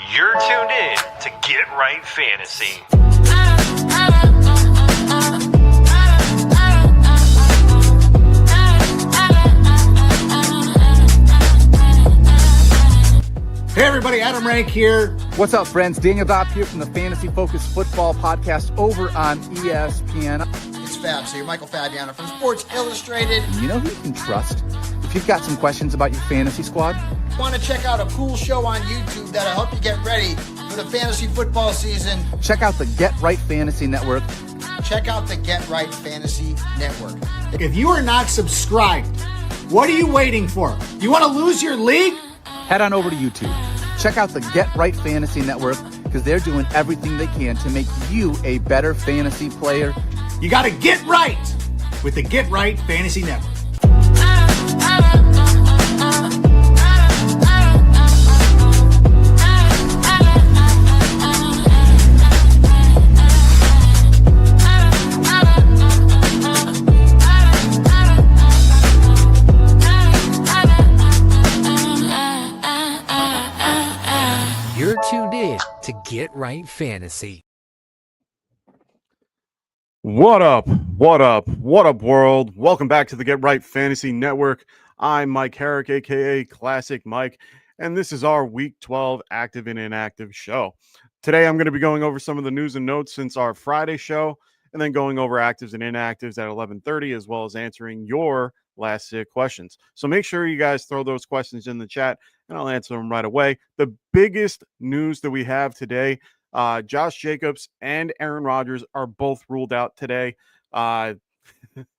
You're tuned in to Get Right Fantasy. Hey everybody, Adam Rank here. What's up, friends? Daniel Dopp here from the Fantasy Focused Football Podcast over on ESPN. It's Fab, so you're Michael Fabiano from Sports Illustrated. You know who you can trust if you've got some questions about your fantasy squad? Want to check out a cool show on YouTube that'll help you get ready for the fantasy football season? Check out the Get Right Fantasy Network. Check out the Get Right Fantasy Network. If you are not subscribed, what are you waiting for? You want to lose your league? Head on over to YouTube. Check out the Get Right Fantasy Network because they're doing everything they can to make you a better fantasy player. You got to get right with the Get Right Fantasy Network. You're tuned in to Get Right Fantasy. What up, world? Welcome back to the Get Right Fantasy Network. I'm Mike Herrick, a.k.a. Classic Mike, and this is our Week 12 Active and Inactive show. Today, I'm going to be going over some of the news and notes since our Friday show, and then going over actives and inactives at 11:30, as well as answering your last-minute questions. So make sure you guys throw those questions in the chat, and I'll answer them right away. The biggest news that we have today, Josh Jacobs and Aaron Rodgers are both ruled out today.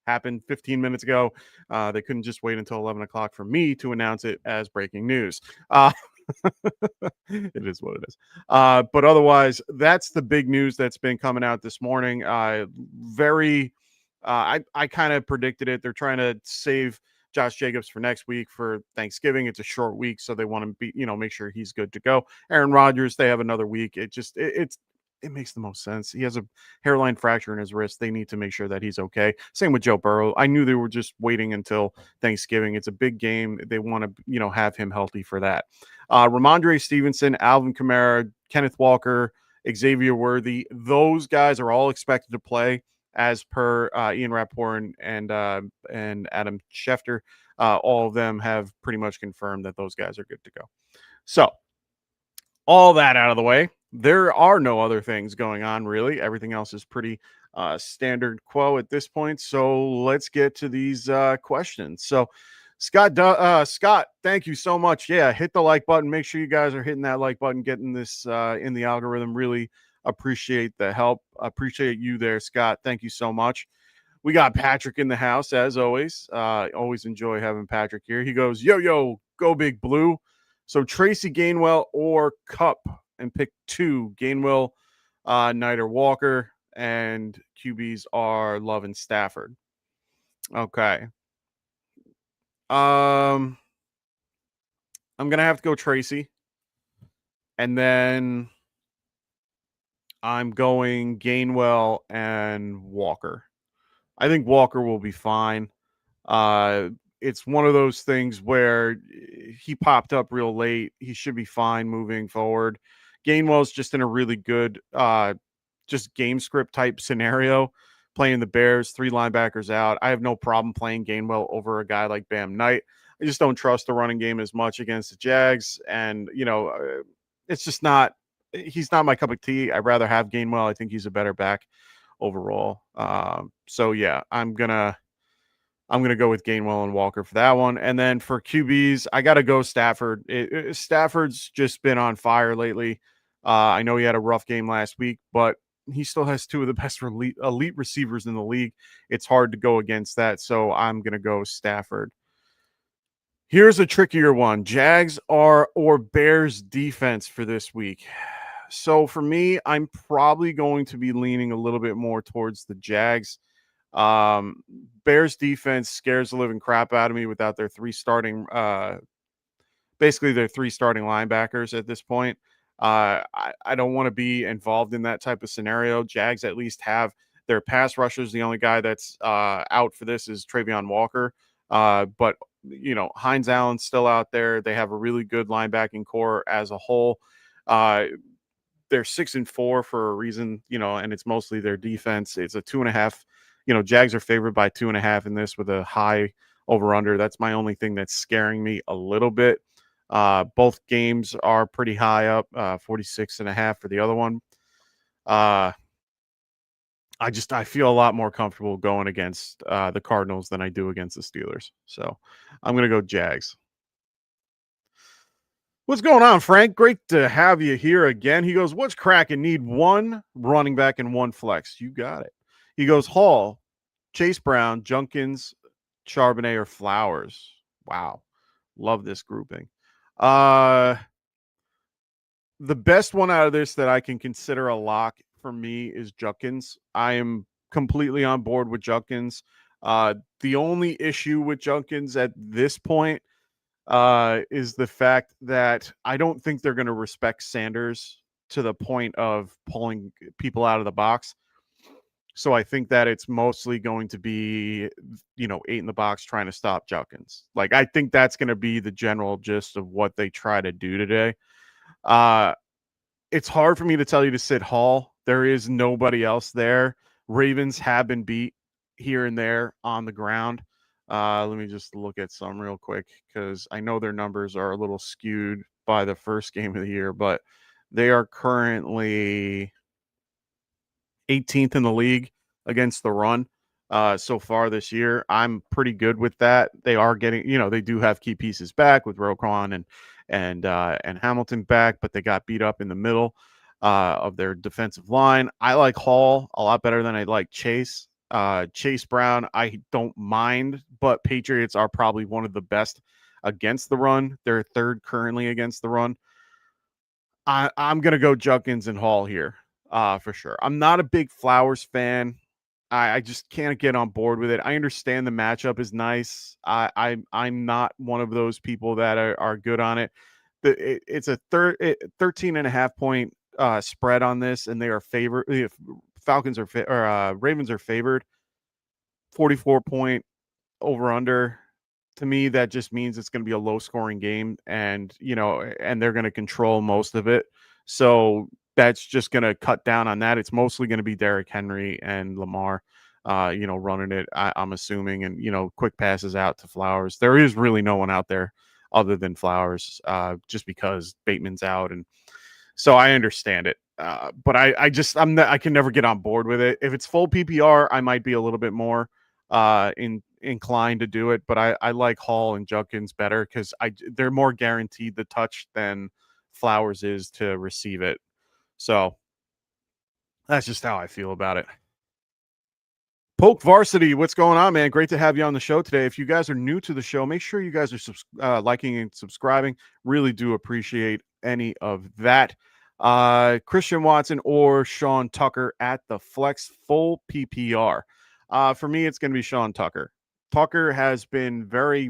Happened 15 minutes ago. They couldn't just wait until 11 o'clock for me to announce it as breaking news. It is what it is. But otherwise, that's the big news that's been coming out this morning. I kind of predicted it. They're trying to save Josh Jacobs for next week for Thanksgiving. It's a short week, so they want to be, make sure he's good to go. Aaron Rodgers, they have another week. It makes the most sense. He has a hairline fracture in his wrist. They need to make sure that he's okay. Same with Joe Burrow. I knew they were just waiting until Thanksgiving. It's a big game. They want to, have him healthy for that. Ramondre Stevenson, Alvin Kamara, Kenneth Walker, Xavier Worthy, those guys are all expected to play as per Ian Rappaport and Adam Schefter. All of them have pretty much confirmed that those guys are good to go. So all that out of the way, there are no other things going on, really. Everything else is pretty standard quo at this point. So let's get to these questions. So Scott, thank you so much. Yeah, hit the like button. Make sure you guys are hitting that like button, getting this in the algorithm. Really appreciate the help. Appreciate you there, Scott. Thank you so much. We got Patrick in the house, as always. Always enjoy having Patrick here. He goes, yo, go Big Blue. So Tracy Gainwell or Cup, and pick two, Gainwell, Knight or Walker, and QBs are Love and Stafford. Okay. I'm going to have to go Tracy. And then I'm going Gainwell and Walker. I think Walker will be fine. It's one of those things where he popped up real late. He should be fine moving forward. Gainwell's just in a really good just game script type scenario, playing the Bears, 3 linebackers out. I have no problem playing Gainwell over a guy like Bam Knight. I just don't trust the running game as much against the Jags. And, it's just not – he's not my cup of tea. I'd rather have Gainwell. I think he's a better back overall. So, yeah, I'm going to go with Gainwell and Walker for that one. And then for QBs, I got to go Stafford. Stafford's just been on fire lately. I know he had a rough game last week, but he still has 2 of the best elite receivers in the league. It's hard to go against that, so I'm going to go Stafford. Here's a trickier one. Jags or Bears defense for this week. So for me, I'm probably going to be leaning a little bit more towards the Jags. Bears defense scares the living crap out of me without their 3 starting linebackers at this point. I don't want to be involved in that type of scenario. Jags at least have their pass rushers. The only guy that's out for this is Travion Walker. But Hines Allen's still out there. They have a really good linebacking core as a whole. They're 6-4 for a reason, and it's mostly their defense. It's a 2.5. Jags are favored by 2.5 in this with a high over under. That's my only thing that's scaring me a little bit. Both games are pretty high up, 46.5 for the other one. I feel a lot more comfortable going against the Cardinals than I do against the Steelers. So I'm going to go Jags. What's going on, Frank? Great to have you here again. He goes, what's cracking? Need one running back and one flex. You got it. He goes, Hall, Chase Brown, Junkins, Charbonnet, or Flowers. Wow. Love this grouping. The best one out of this that I can consider a lock for me is Junkins. I am completely on board with Junkins. The only issue with Junkins at this point is the fact that I don't think they're going to respect Sanders to the point of pulling people out of the box. So I think that it's mostly going to be, 8 in the box trying to stop Junkins. Like, I think that's going to be the general gist of what they try to do today. It's hard for me to tell you to sit Hall. There is nobody else there. Ravens have been beat here and there on the ground. Let me just look at some real quick because I know their numbers are a little skewed by the first game of the year, but they are currently 18th in the league against the run so far this year. I'm pretty good with that. They are getting, they do have key pieces back with Roquan and Hamilton back, but they got beat up in the middle of their defensive line. I like Hall a lot better than I like Chase. Chase Brown, I don't mind, but Patriots are probably one of the best against the run. They're third currently against the run. I'm going to go Junkins and Hall here for sure. I'm not a big Flowers fan. I just can't get on board with it. I understand the matchup is nice. I'm not one of those people that are good on it. It's a 13.5 point spread on this, and they are favored. If Falcons are Ravens are favored, 44 point over under. To me, that just means it's going to be a low scoring game, and they're going to control most of it. So that's just going to cut down on that. It's mostly going to be Derrick Henry and Lamar, running it. I'm assuming, and quick passes out to Flowers. There is really no one out there other than Flowers, just because Bateman's out, and so I understand it. But I can never get on board with it. If it's full PPR, I might be a little bit more inclined to do it, but I like Hall and Junkins better because they're more guaranteed the touch than Flowers is to receive it. So that's just how I feel about it. Polk Varsity, what's going on, man? Great to have you on the show today. If you guys are new to the show, make sure you guys are liking and subscribing. Really do appreciate any of that. Christian Watson or Sean Tucker at the flex full PPR. For me, it's going to be Sean Tucker. Tucker has been very,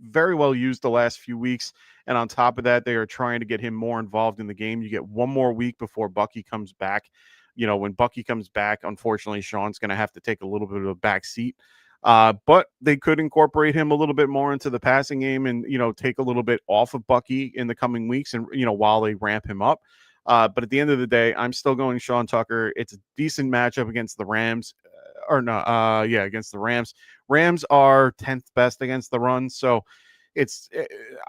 very well used the last few weeks. And on top of that, they are trying to get him more involved in the game. You get one more week before Bucky comes back. When Bucky comes back, unfortunately, Sean's going to have to take a little bit of a back seat. But they could incorporate him a little bit more into the passing game and, take a little bit off of Bucky in the coming weeks and, while they ramp him up. But at the end of the day, I'm still going Sean Tucker. It's a decent matchup against the Rams. Against the Rams. Rams are 10th best against the run, so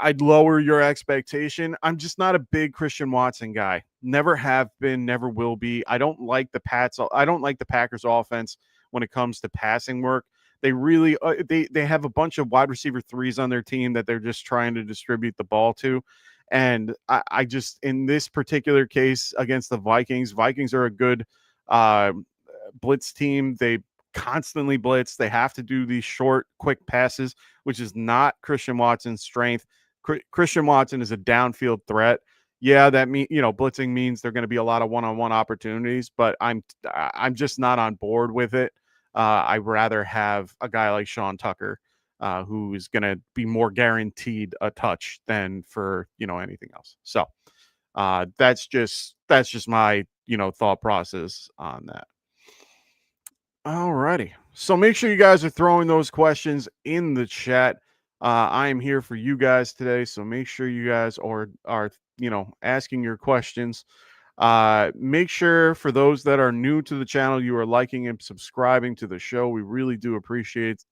I'd lower your expectation. I'm just not a big Christian Watson guy. Never have been, never will be. I don't like the Packers offense when it comes to passing work. They really they have a bunch of wide receiver threes on their team that they're just trying to distribute the ball to. And I just, in this particular case against the Vikings are a good blitz team. They constantly blitz. They have to do these short, quick passes, which is not Christian Watson's strength. Christian Watson is a downfield threat. Yeah, that blitzing means there are going to be a lot of one-on-one opportunities, but I'm just not on board with it. I'd rather have a guy like Sean Tucker, who is going to be more guaranteed a touch than for anything else. So that's just my thought process on that. All righty. So make sure you guys are throwing those questions in the chat. I am here for you guys today, so make sure you guys are asking your questions. Make sure for those that are new to the channel, you are liking and subscribing to the show. We really do appreciate,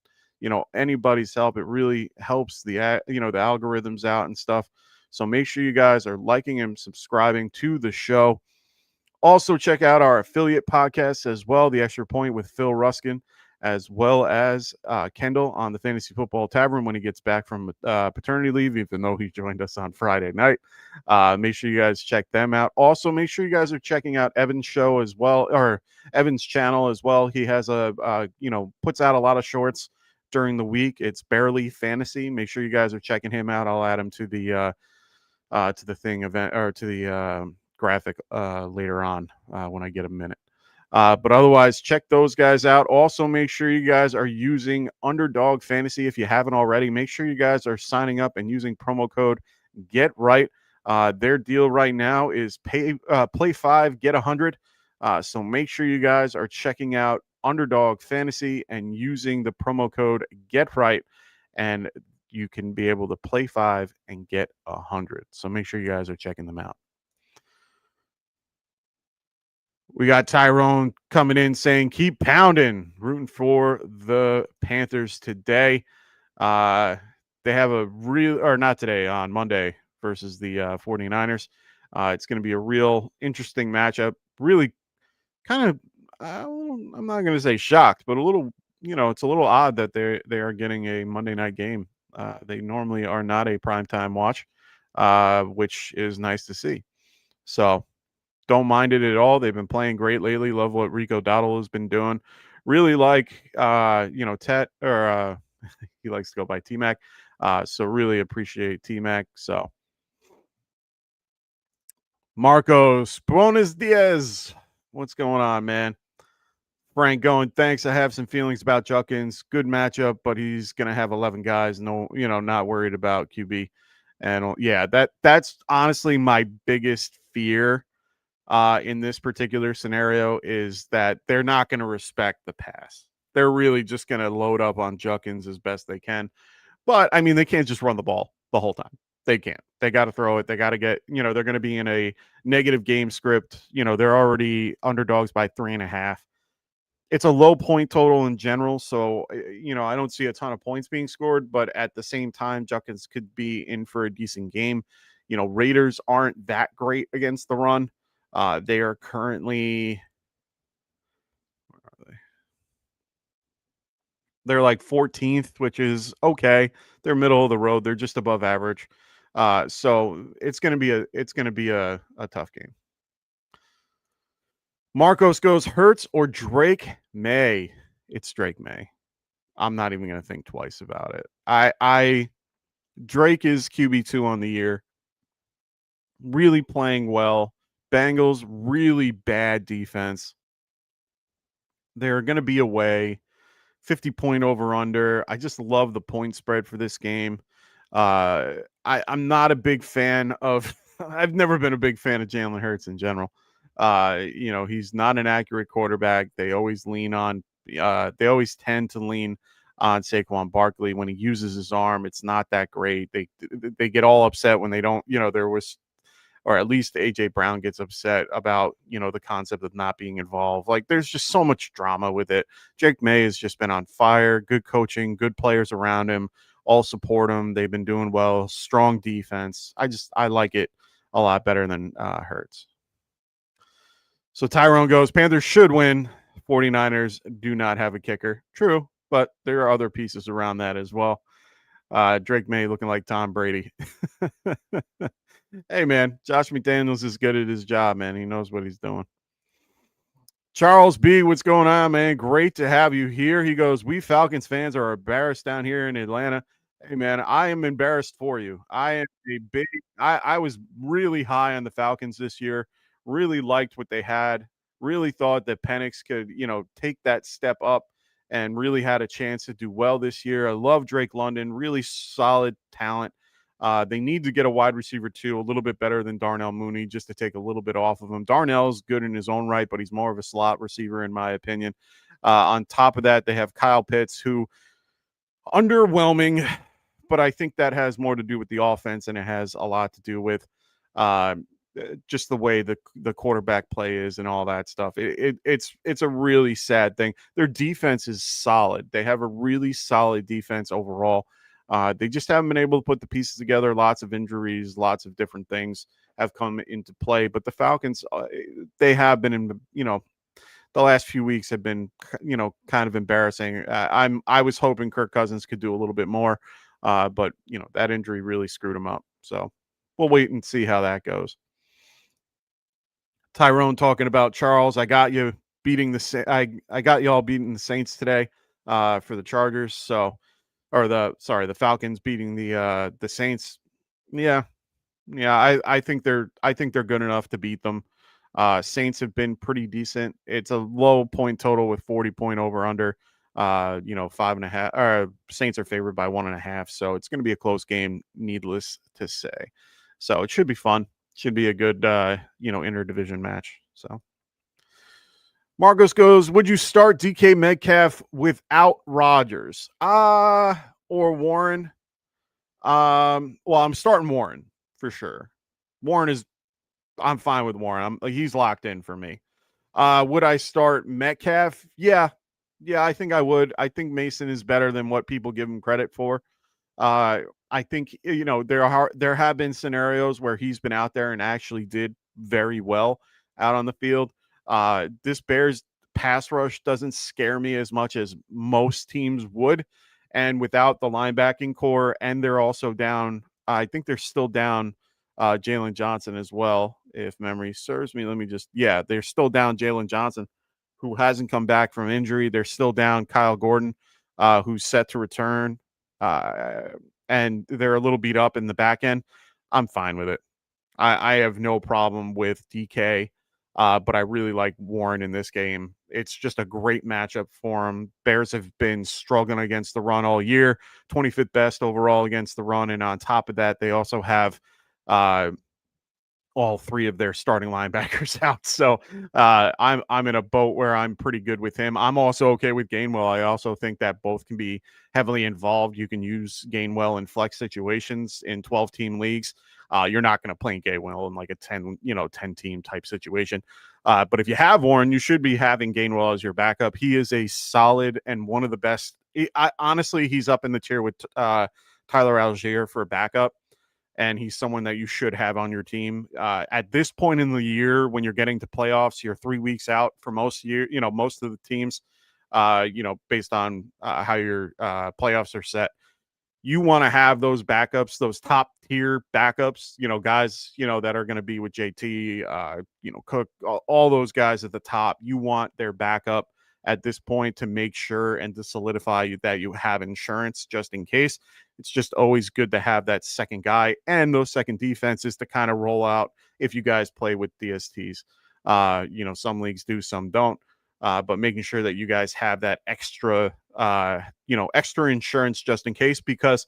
anybody's help. It really helps the algorithms out and stuff. So make sure you guys are liking and subscribing to the show. Also, check out our affiliate podcasts as well, The Extra Point with Phil Ruskin, as well as Kendall on the Fantasy Football Tavern when he gets back from paternity leave, even though he joined us on Friday night. Make sure you guys check them out. Also, make sure you guys are checking out Evan's show as well, or Evan's channel as well. He has puts out a lot of shorts during the week. It's Barely Fantasy. Make sure you guys are checking him out. I'll add him to the thing event, or to the graphic later on when I get a minute. But otherwise, check those guys out. Also, make sure you guys are using Underdog Fantasy. If you haven't already, make sure you guys are signing up and using promo code GET-RIGHT. Their deal right now is play 5, get 100. So make sure you guys are checking out Underdog Fantasy and using the promo code GET-RIGHT, and you can be able to play 5 and get 100. So make sure you guys are checking them out. We got Tyrone coming in saying, keep pounding, rooting for the Panthers today. They have not today, on Monday versus the 49ers. It's going to be a real interesting matchup. Really kind of, I'm not going to say shocked, but a little, it's a little odd that they are getting a Monday night game. They normally are not a primetime watch, which is nice to see. So don't mind it at all. They've been playing great lately. Love what Rico Dowdle has been doing. Really like, Tet, or he likes to go by T-Mac. So really appreciate T-Mac. So Marcos, Buenos Dias. What's going on, man? Frank going, thanks. I have some feelings about Judkins. Good matchup, but he's going to have 11 guys. No, not worried about QB. And yeah, that's honestly my biggest fear in this particular scenario, is that they're not going to respect the pass. They're really just going to load up on Judkins as best they can. But, I mean, they can't just run the ball the whole time. They can't. They got to throw it. They got to get, they're going to be in a negative game script. They're already underdogs by 3.5. It's a low point total in general. So, I don't see a ton of points being scored. But at the same time, Judkins could be in for a decent game. Raiders aren't that great against the run. They are currently, where are they? They're like 14th, which is okay. They're middle of the road. They're just above average. So it's going to be a tough game. Marcos goes, Hurts or Drake May. It's Drake May. I'm not even going to think twice about it. Drake is QB2 on the year. Really playing well. Bengals, really bad defense. They're going to be away. 50-point over-under. I just love the point spread for this game. I'm not a big fan of I've never been a big fan of Jalen Hurts in general. He's not an accurate quarterback. They always tend to lean on Saquon Barkley. When he uses his arm, it's not that great. They get all upset when they don't, or at least AJ Brown gets upset about, the concept of not being involved. Like, there's just so much drama with it. Drake May has just been on fire. Good coaching, good players around him, all support him. They've been doing well. Strong defense. I like it a lot better than Hurts. So Tyrone goes, Panthers should win. 49ers do not have a kicker. True, but there are other pieces around that as well. Drake May looking like Tom Brady. Hey, man, Josh McDaniels is good at his job, man. He knows what he's doing. Charles B., what's going on, man? Great to have you here. He goes, we Falcons fans are embarrassed down here in Atlanta. Hey, man, I am embarrassed for you. I was really high on the Falcons this year. Really liked what they had. Really thought that Penix could, take that step up and really had a chance to do well this year. I love Drake London. Really solid talent. They need to get a wide receiver too, a little bit better than Darnell Mooney, just to take a little bit off of him. Darnell's good in his own right, but he's more of a slot receiver in my opinion. On top of that, they have Kyle Pitts, who underwhelming, but I think that has more to do with the offense than it has a lot to do with Just the way the quarterback play is and all that stuff. It's a really sad thing. Their defense is solid. They have a really solid defense overall. They just haven't been able to put the pieces together. Lots of injuries, lots of different things have come into play. But the Falcons, they have been in, the last few weeks have been, kind of embarrassing. I was hoping Kirk Cousins could do a little bit more, but that injury really screwed him up. So we'll wait and see how that goes. Tyrone talking about Charles. I got you beating I got y'all beating the Saints today, for the Chargers. So, or the Falcons beating the Saints. Yeah, yeah. I think they're good enough to beat them. Saints have been pretty decent. It's a low point total with 40 point over under. 5.5. Saints are favored by 1.5, so it's going to be a close game. Needless to say, so it should be fun. Should be a good interdivision match. So Marcos goes, would you start DK Metcalf without Rodgers? Or Warren? Well, I'm starting Warren for sure. I'm fine with Warren. He's locked in for me. Would I start Metcalf? Yeah, I think I would. I think Mason is better than what people give him credit for. I think there have been scenarios where he's been out there and actually did very well out on the field. This Bears pass rush doesn't scare me as much as most teams would, and without the linebacking core, and they're also down. I think they're still down Jalen Johnson as well, if memory serves me. They're still down Jalen Johnson, who hasn't come back from injury. They're still down Kyle Gordon, who's set to return. And they're a little beat up in the back end. I'm fine with it. I have no problem with DK, but I really like Warren in this game. It's just a great matchup for him. Bears have been struggling against the run all year, 25th best overall against the run. And on top of that, they also have all three of their starting linebackers out. So I'm in a boat where I'm pretty good with him. I'm also okay with Gainwell. I also think that both can be heavily involved. You can use Gainwell in flex situations in 12-team leagues. You're not going to play Gainwell in like a 10-team type situation. But if you have Warren, you should be having Gainwell as your backup. He is a solid and one of the best. Honestly, he's up in the tier with Tyler Algier for a backup. And he's someone that you should have on your team. At this point in the year, when you're getting to playoffs, you're 3 weeks out for most of the teams, based on how your playoffs are set. You want to have those backups, those top tier backups, guys, that are going to be with JT, Cook, all those guys at the top. You want their backup at this point to make sure and to solidify that you have insurance just in case. It's just always good to have that second guy and those second defenses to kind of roll out if you guys play with DSTs. Some leagues do, some don't. But making sure that you guys have that extra insurance just in case, because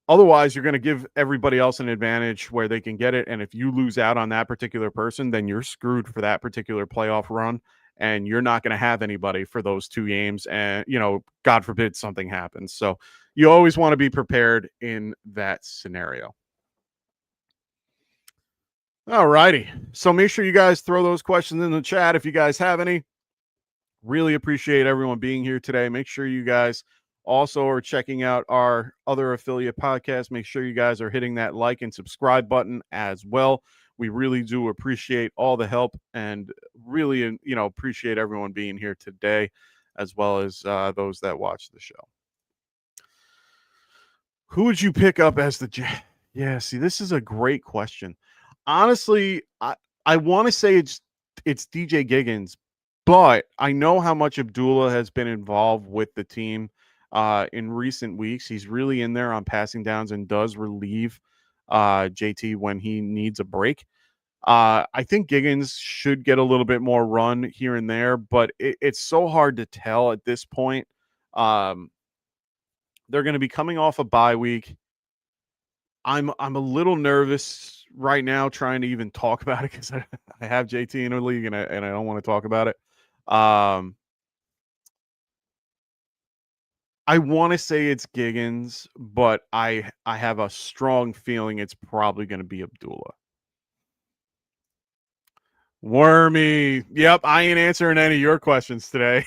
otherwise you're going to give everybody else an advantage where they can get it. And if you lose out on that particular person, then you're screwed for that particular playoff run. And you're not going to have anybody for those 2 games. And, God forbid something happens. So you always want to be prepared in that scenario. All righty. So make sure you guys throw those questions in the chat if you guys have any. Really appreciate everyone being here today. Make sure you guys also are checking out our other affiliate podcasts. Make sure you guys are hitting that like and subscribe button as well. We really do appreciate all the help and really, appreciate everyone being here today, as well as those that watch the show. Who would you pick up as Yeah, see, this is a great question. Honestly, I want to say it's DJ Giggins, but I know how much Abdullah has been involved with the team in recent weeks. He's really in there on passing downs and does relieve JT when he needs a break. I think Giggins should get a little bit more run here and there, but it's so hard to tell at this point. They're going to be coming off a bye week. I'm a little nervous right now trying to even talk about it because I have JT in a league and I don't want to talk about it. I want to say it's Giggins, but I have a strong feeling it's probably going to be Abdullah. Wormy. Yep, I ain't answering any of your questions today.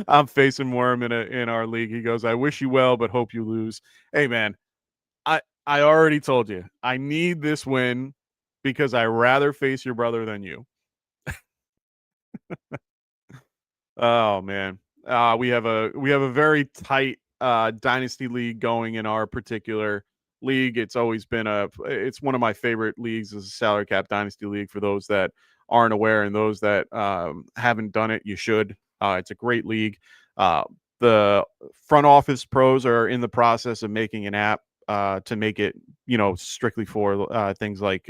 I'm facing Worm in our league. He goes, "I wish you well, but hope you lose." Hey man, I already told you. I need this win because I rather face your brother than you. Oh man. We have a very tight dynasty league going in our particular league. It's one of my favorite leagues is a salary cap dynasty league for those that aren't aware and those that haven't done it, you should. It's a great league. Uh, the front office pros are in the process of making an app to make it, strictly for things like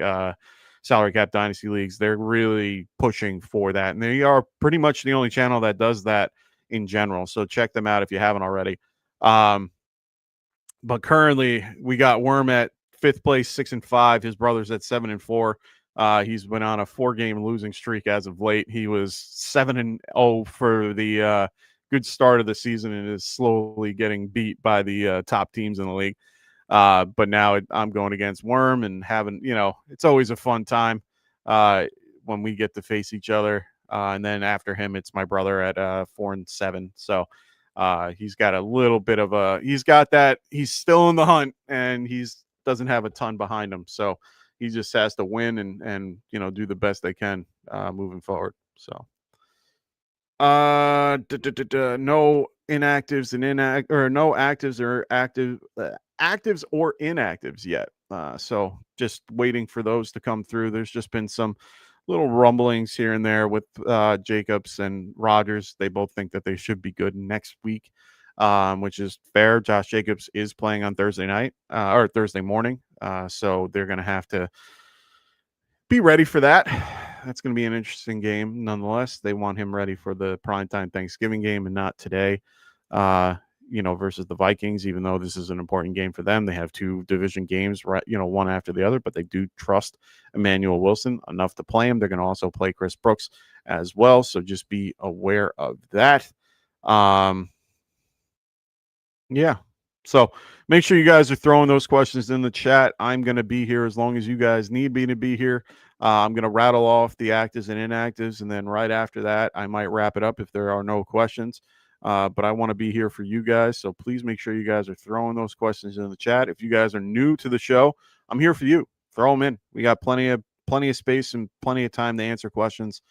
salary cap dynasty leagues. They're really pushing for that, and they are pretty much the only channel that does that in general. So check them out if you haven't already. But currently, we got Worm at fifth place, 6-5. His brother's at 7-4. He's been on a 4-game losing streak as of late. He was 7-0 for the good start of the season and is slowly getting beat by the top teams in the league. But now I'm going against Worm and having, it's always a fun time when we get to face each other. And then after him, it's my brother at 4-7. So he's got a little bit of he's still in the hunt and doesn't have a ton behind him. So he just has to win and do the best they can moving forward. So no inactives and no actives or actives or inactives yet. So just waiting for those to come through. There's just been some little rumblings here and there with Jacobs and Rodgers. They both think that they should be good next week, which is fair. Josh Jacobs is playing on Thursday night or Thursday morning. So they're going to have to be ready for that. That's going to be an interesting game. Nonetheless, they want him ready for the primetime Thanksgiving game and not today, versus the Vikings, even though this is an important game for them. They have 2 division games, right, one after the other, but they do trust Emmanuel Wilson enough to play him. They're going to also play Chris Brooks as well. So just be aware of that. Yeah. So make sure you guys are throwing those questions in the chat. I'm going to be here as long as you guys need me to be here. I'm going to rattle off the actives and inactives, and then right after that, I might wrap it up if there are no questions. But I want to be here for you guys, so please make sure you guys are throwing those questions in the chat. If you guys are new to the show, I'm here for you. Throw them in. We got plenty of space and plenty of time to answer questions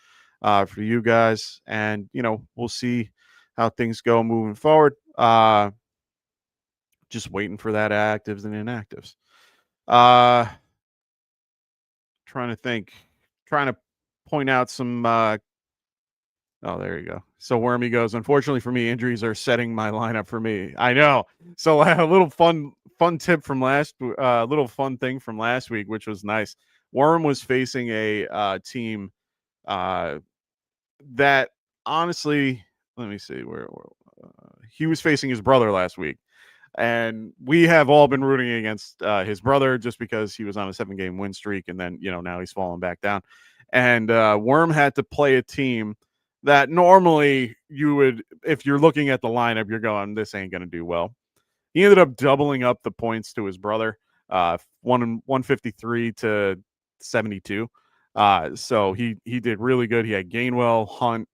for you guys, and we'll see how things go moving forward. Just waiting for that actives and inactives. Trying to point out some. Oh, there you go. So Wormy goes, unfortunately for me, injuries are setting my lineup for me. I know. So a little fun tip from little fun thing from last week, which was nice. Worm was facing a team that honestly, let me see where he was facing his brother last week. And we have all been rooting against his brother just because he was on a 7-game win streak. And then, now he's falling back down. And Worm had to play a team that normally you would, if you're looking at the lineup, you're going, this ain't going to do well. He ended up doubling up the points to his brother, 153 to 72. So he did really good. He had Gainwell, Hunt,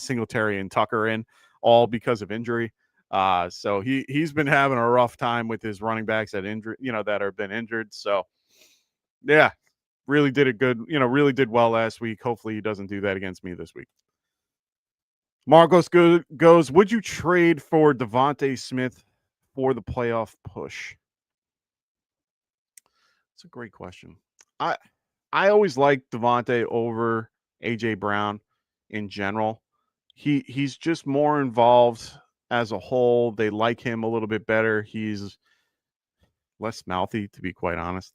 Singletary, and Tucker in, all because of injury. So he's been having a rough time with his running backs that have been injured. So yeah, really did it good. Really did well last week. Hopefully he doesn't do that against me this week. Marcos goes, would you trade for Devontae Smith for the playoff push? That's a great question. I always liked Devontae over AJ Brown in general. He's just more involved as a whole. They like him a little bit better. He's less mouthy, to be quite honest.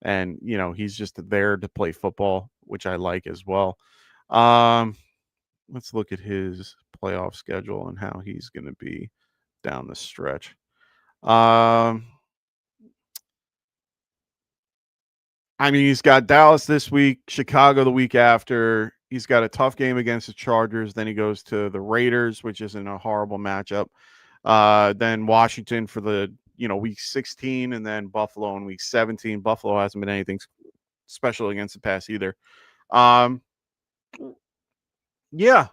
And, he's just there to play football, which I like as well. Let's look at his playoff schedule and how he's going to be down the stretch. He's got Dallas this week, Chicago the week after. He's got a tough game against the Chargers. Then he goes to the Raiders, which isn't a horrible matchup. Then Washington for the week 16, and then Buffalo in week 17. Buffalo hasn't been anything special against the pass either. Yeah,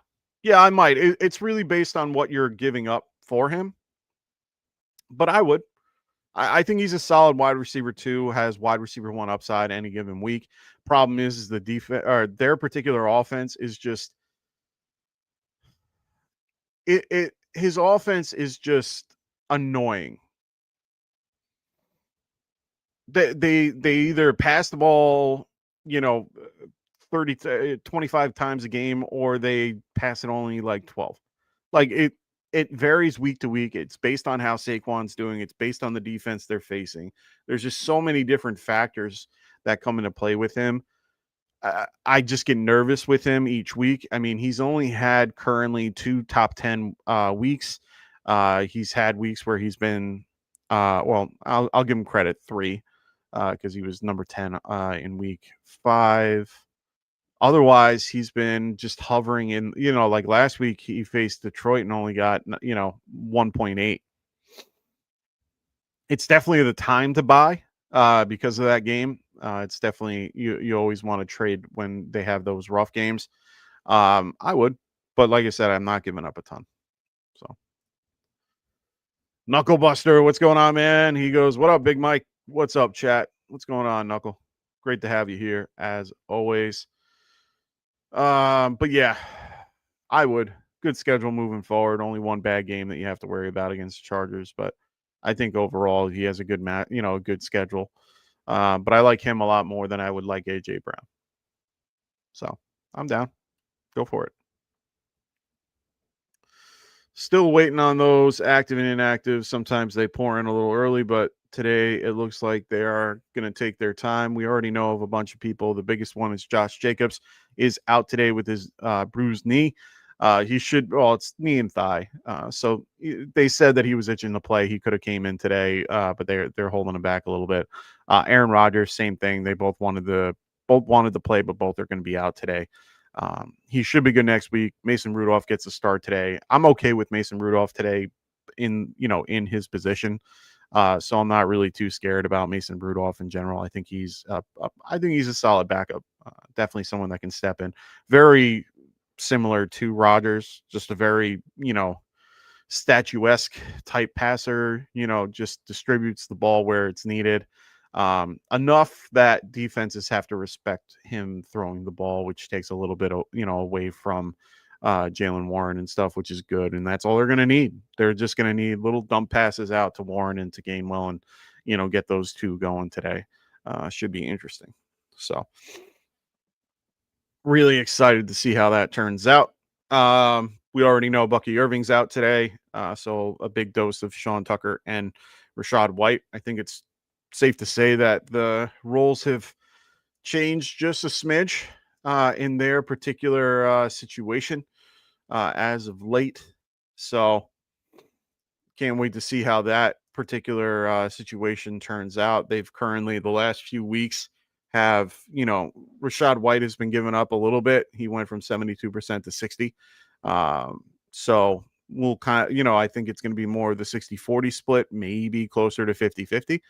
I might. It's really based on what you're giving up for him, but I would. I think he's a solid wide receiver too. Has wide receiver 1 upside any given week. Problem is the defense or their particular offense is just his offense is just annoying. They either pass the ball, 25 times a game, or they pass it only like 12. Like it varies week to week. It's based on how Saquon's doing. It's based on the defense they're facing. There's just so many different factors that come into play with him. I just get nervous with him each week. I mean, he's only had currently 2 top 10 weeks. He's had weeks where he's been, I'll give him credit, 3, because he was number 10 in week 5. Otherwise, he's been just hovering in, like last week he faced Detroit and only got, 1.8. It's definitely the time to buy because of that game. It's definitely, you always want to trade when they have those rough games. I would, but like I said, I'm not giving up a ton. So Knuckle Buster, what's going on, man? He goes, what up, Big Mike? What's up, chat? What's going on, Knuckle? Great to have you here as always. But yeah, I would. Good schedule moving forward. Only one bad game that you have to worry about against the Chargers, but I think overall he has a good a good schedule. But I like him a lot more than I would like AJ Brown. So I'm down. Go for it. Still waiting on those active and inactive. Sometimes they pour in a little early, but today it looks like they are going to take their time. We already know of a bunch of people. The biggest one is Josh Jacobs is out today with his bruised knee. It's knee and thigh. So they said that he was itching to play. He could have came in today, but they're holding him back a little bit. Aaron Rodgers, same thing. They both wanted to play, but both are going to be out today. He should be good next week. Mason Rudolph gets a start today. I'm okay with Mason Rudolph today in his position. So I'm not really too scared about Mason Rudolph in general. I think he's a solid backup. Definitely someone that can step in. Very similar to Rodgers, just a very, statuesque type passer, just distributes the ball where it's needed. Enough that defenses have to respect him throwing the ball, which takes a little bit, away from Jaylen Warren and stuff, which is good. And that's all they're going to need. They're just going to need little dump passes out to Warren and to Gainwell and, get those two going today. Should be interesting. So really excited to see how that turns out. We already know Bucky Irving's out today. So a big dose of Sean Tucker and Rachaad White. I think it's safe to say that the roles have changed just a smidge in their particular situation as of late. So can't wait to see how that particular situation turns out. They've currently, the last few weeks, have, Rachaad White has been given up a little bit. He went from 72% to 60%. So we'll kind of, I think it's going to be more of the 60-40 split, maybe closer to 50-50.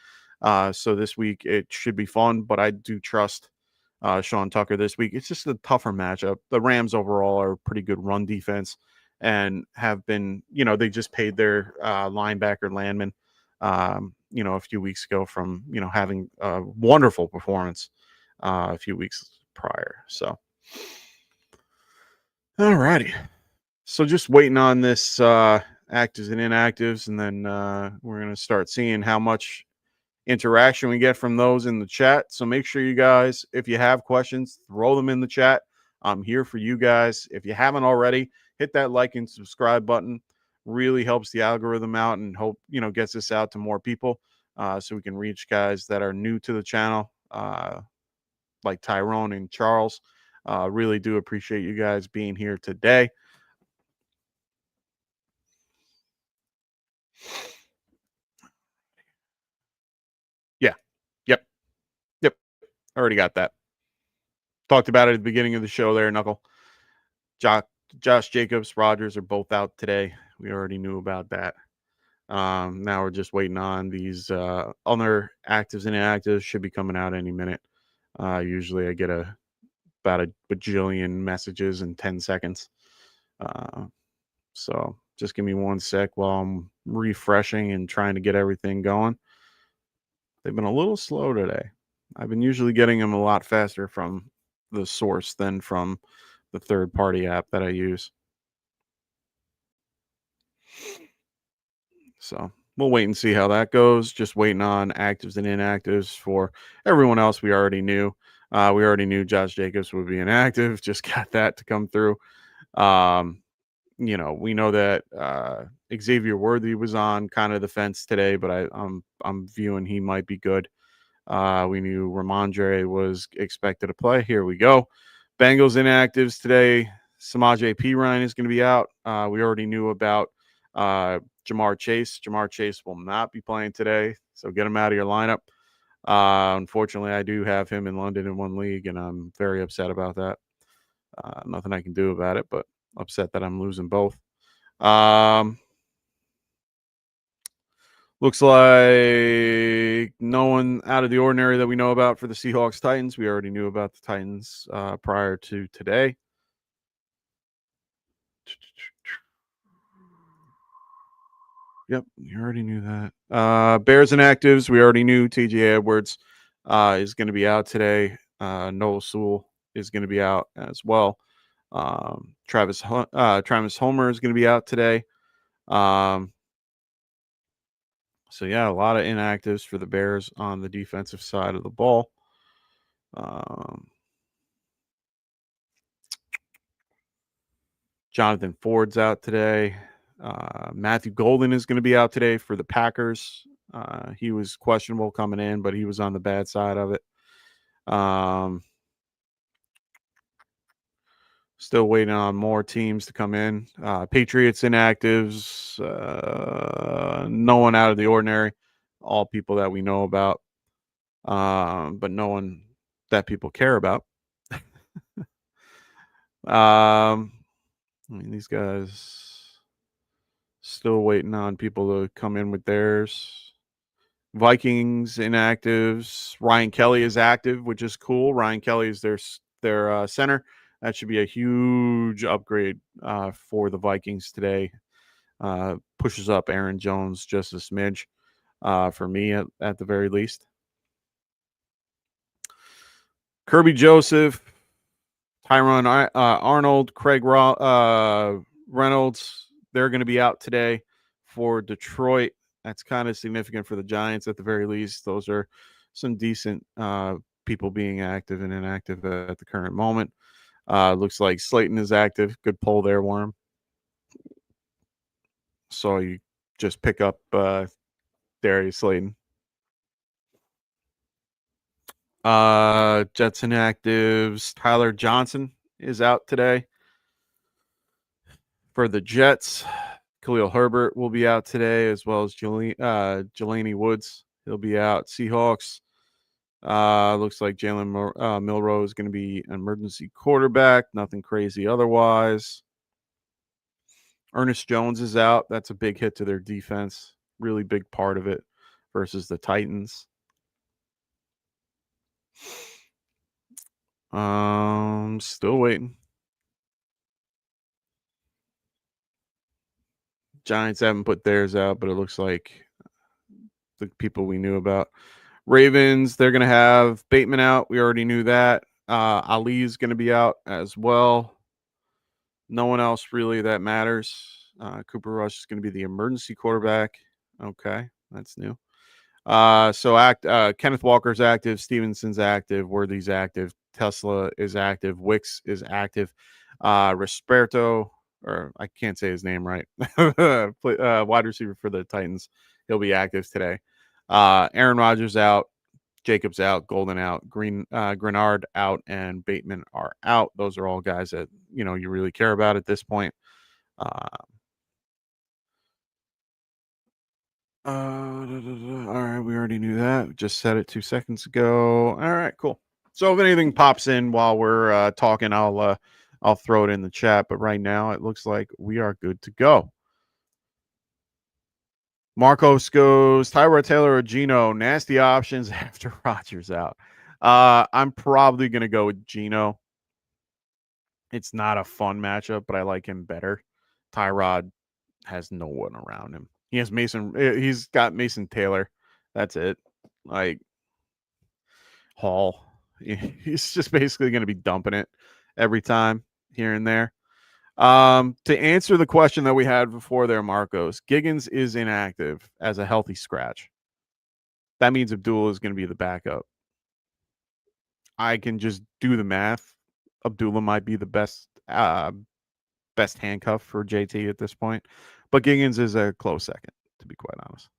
So this week it should be fun, but I do trust Sean Tucker this week. It's just a tougher matchup. The Rams overall are a pretty good run defense and have been, they just paid their linebacker Landman, a few weeks ago from, having a wonderful performance a few weeks prior. So, all righty. So just waiting on this actives and inactives, and then we're going to start seeing how much interaction we get from those in the chat. So make sure you guys, if you have questions, throw them in the chat. I'm here for you guys. If you haven't already, hit that like and subscribe button. Really helps the algorithm out and gets us out to more people so we can reach guys that are new to the channel like Tyrone and Charles. Really do appreciate you guys being here today. Yeah. Yep. I already got that. Talked about it at the beginning of the show there, Knuckle. Josh Jacobs, Rogers are both out today. We already knew about that. Now we're just waiting on these other actives and inactives. Should be coming out any minute. Usually I get about a bajillion messages in 10 seconds. So just give me 1 sec while I'm refreshing and trying to get everything going. They've been a little slow today. I've been usually getting them a lot faster from the source than from the third-party app that I use. So we'll wait and see how that goes. Just waiting on actives and inactives for everyone else we already knew. We already knew Josh Jacobs would be inactive. Just got that to come through. We know that Xavier Worthy was on kind of the fence today, but I'm viewing he might be good. We knew Ramondre was expected to play. Here we go. Bengals inactives today. Samaje Perine is going to be out. We already knew about Jamar Chase. Jamar Chase will not be playing today, so get him out of your lineup. Unfortunately, I do have him in London in one league, and I'm very upset about that. Nothing I can do about it, but upset that I'm losing both. Looks like no one out of the ordinary that we know about for the Seahawks Titans. We already knew about the Titans prior to today. Yep, we already knew that. Bears inactives, we already knew TJ Edwards is going to be out today. Noah Sewell is going to be out as well. Travis Homer is going to be out today. So, yeah, a lot of inactives for the Bears on the defensive side of the ball. Jonathan Ford's out today. Matthew Golden is going to be out today for the Packers. He was questionable coming in, but he was on the bad side of it. Still waiting on more teams to come in. Patriots inactives. No one out of the ordinary. All people that we know about, but no one that people care about. These guys still waiting on people to come in with theirs. Vikings inactives. Ryan Kelly is active, which is cool. Ryan Kelly is their center. That should be a huge upgrade for the Vikings today. Pushes up Aaron Jones just a smidge for me at the very least. Kirby Joseph, Tyron Arnold, Craig Reynolds, they're going to be out today for Detroit. That's kind of significant for the Giants at the very least. Those are some decent people being active and inactive at the current moment. Looks like Slayton is active. Good pull there, Worm. So you just pick up Darius Slayton. Jets inactives. Tyler Johnson is out today for the Jets. Khalil Herbert will be out today, as well as Jelani Woods. He'll be out. Seahawks. Looks like Jalen Milroe is going to be an emergency quarterback. Nothing crazy otherwise. Ernest Jones is out. That's a big hit to their defense. Really big part of it versus the Titans. Still waiting. Giants haven't put theirs out, but it looks like the people we knew about. Ravens, they're going to have Bateman out. We already knew that. Ali is going to be out as well. No one else really that matters. Cooper Rush is going to be the emergency quarterback. Okay, that's new. Kenneth Walker's active. Stevenson's active. Worthy's active. Tesla is active. Wicks is active. Resperto, or I can't say his name right. Wide receiver for the Titans. He'll be active today. Aaron Rodgers out. Jacobs out. Golden out. Grenard out. And Bateman are out. Those are all guys that you really care about at this point. All right, we already knew that. Just said it 2 seconds ago. All right, cool. So if anything pops in while we're talking, I'll I'll throw it in the chat. But right now, it looks like we are good to go. Marcos goes Tyrod Taylor or Geno. Nasty options after Rodgers out. I'm probably going to go with Geno. It's not a fun matchup, but I like him better. Tyrod has no one around him. He has Mason. He's got Mason Taylor. That's it. Like Hall. He's just basically going to be dumping it every time here and there. To answer the question that we had before there, Marcos, Giggins is inactive as a healthy scratch. That means Abdullah is going to be the backup. I can just do the math. Abdullah might be the best handcuff for JT at this point, but Giggins is a close second, to be quite honest.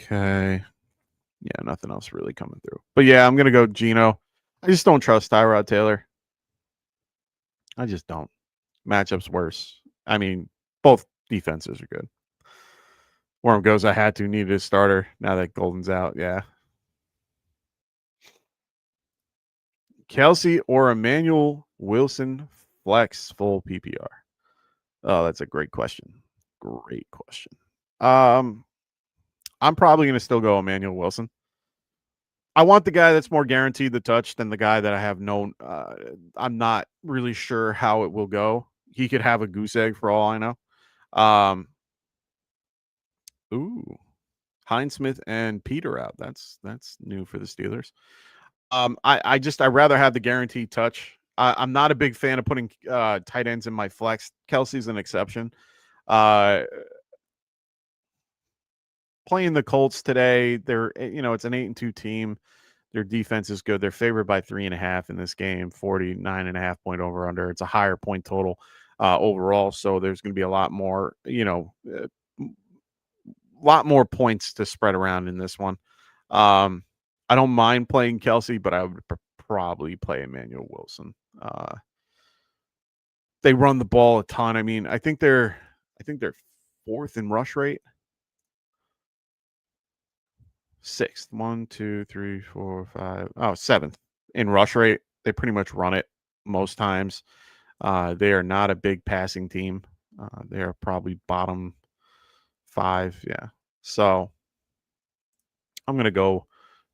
Okay. Yeah, nothing else really coming through. But yeah, I'm going to go Geno. I just don't trust Tyrod Taylor. I just don't. Matchup's worse. I mean, both defenses are good. Worm goes, I had to, needed a starter. Now that Golden's out, yeah. Kelsey or Emmanuel Wilson flex full PPR? Oh, that's a great question. Great question. I'm probably going to still go Emmanuel Wilson. I want the guy that's more guaranteed the touch than the guy that I have known. I'm not really sure how it will go. He could have a goose egg for all I know. Hines Smith and Peter out. That's new for the Steelers. I'd rather have the guaranteed touch. I'm not a big fan of putting tight ends in my flex. Kelsey's an exception. Playing the Colts today, they're it's an 8-2 team. Their defense is good. They're favored by 3.5 in this game. 49.5 point over under. It's a higher point total overall, so there's going to be a lot more points to spread around in this one. I don't mind playing Kelsey, but I would probably play Emmanuel Wilson. They run the ball a ton. I mean, I think they're fourth in rush rate. Sixth. 1, 2, 3, 4, 5. Oh, seventh in rush rate. They pretty much run it most times. They are not a big passing team. They are probably bottom 5. Yeah. So I'm going to go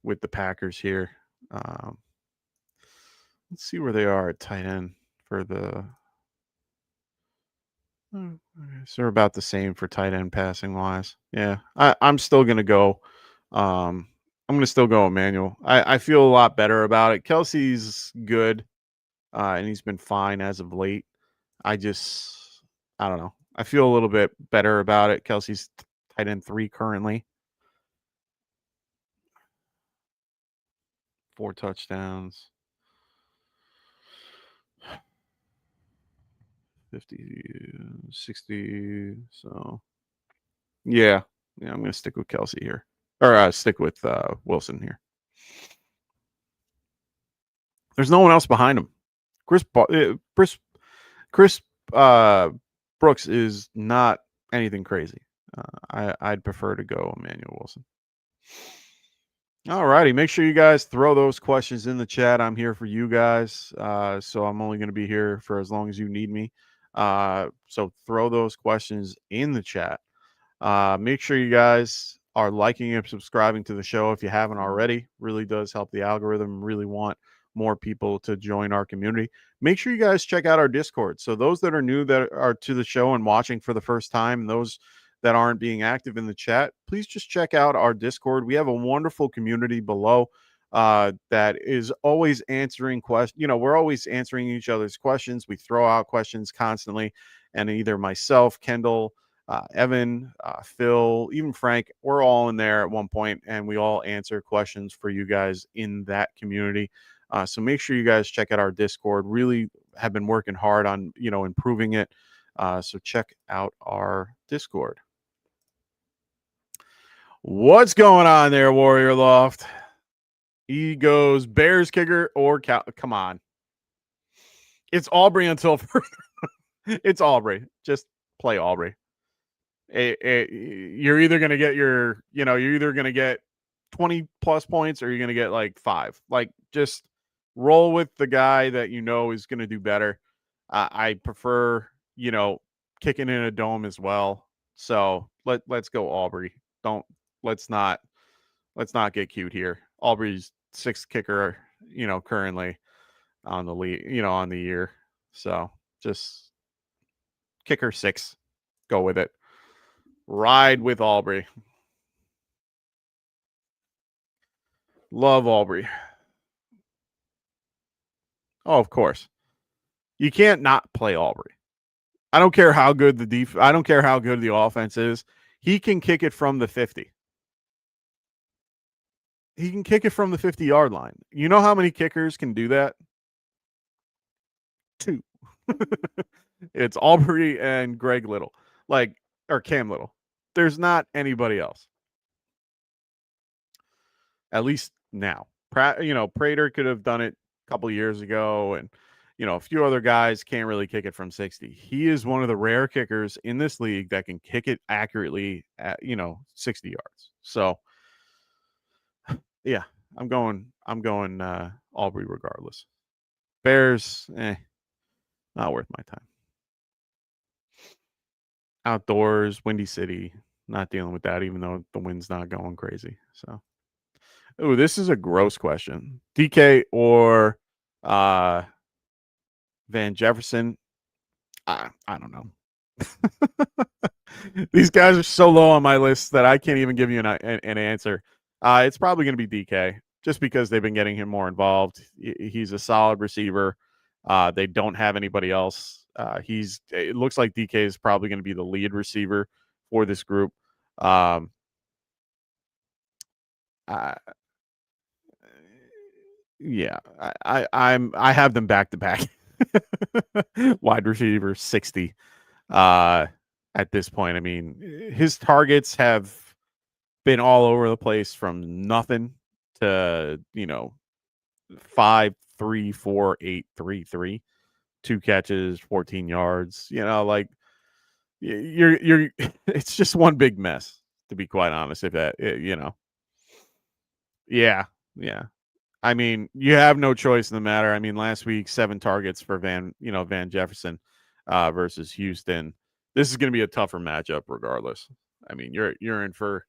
with the Packers here. Let's see where they are at tight end for the. So they're about the same for tight end passing wise. Yeah. I'm still going to go. I'm going to still go Emmanuel. I feel a lot better about it. Kelsey's good, and he's been fine as of late. I don't know. I feel a little bit better about it. Kelsey's tight end 3 currently. 4 touchdowns. 50, 60. So, yeah, I'm going to stick with Kelsey here. Or stick with Wilson here. There's no one else behind him. Chris Brooks is not anything crazy. I'd prefer to go Emmanuel Wilson. All righty. Make sure you guys throw those questions in the chat. I'm here for you guys. So I'm only going to be here for as long as you need me. So throw those questions in the chat. Make sure you guys are liking and subscribing to the show if you haven't already. Really does help the algorithm. Really want more people to join our community. Make sure you guys check out our Discord. So those that are new that are to the show and watching for the first time, and those that aren't being active in the chat, please just check out our Discord. We have a wonderful community below that is always answering questions. We're always answering each other's questions. We throw out questions constantly, and either myself, Kendall, Evan, Phil, even Frank, we're all in there at one point, and we all answer questions for you guys in that community. So make sure you guys check out our Discord. Really have been working hard on, improving it. So check out our Discord. What's going on there, Warrior Loft? He goes Bears kicker or come on. It's Aubrey until further. It's Aubrey. Just play Aubrey. You're either going to get you're either going to get 20 plus points or you're going to get like 5. Like, just roll with the guy that you know is going to do better. I prefer, kicking in a dome as well. So let's go Aubrey. Don't let's not get cute here. Aubrey's 6th kicker, currently on the lead, on the year. So just kicker 6. Go with it. Ride with Aubrey. Love Aubrey. Oh, of course. You can't not play Aubrey. I don't care how good I don't care how good the offense is. He can kick it from the 50. He can kick it from the 50-yard line. You know how many kickers can do that? 2. It's Aubrey and Greg Little. Or Cam Little. There's not anybody else. At least now. Prater could have done it a couple years ago, and a few other guys can't really kick it from 60. He is one of the rare kickers in this league that can kick it accurately at 60 yards. So yeah, I'm going Aubrey regardless. Bears, not worth my time. Outdoors, Windy City, not dealing with that, even though the wind's not going crazy. So, this is a gross question. DK or Van Jefferson? I don't know. These guys are so low on my list that I can't even give you an answer. It's probably going to be DK just because they've been getting him more involved. He's a solid receiver. They don't have anybody else. It looks like DK is probably going to be the lead receiver for this group. Yeah, I have them back to back. Wide receiver 60. At this point, I mean, his targets have been all over the place from nothing to 5, 3, 4, 8, 3, 3, 2 catches, 14 yards. Like you're it's just one big mess, to be quite honest. If that yeah. I mean, you have no choice in the matter. I mean, last week 7 targets for Van Jefferson versus Houston. This is going to be a tougher matchup regardless. I mean, you're in for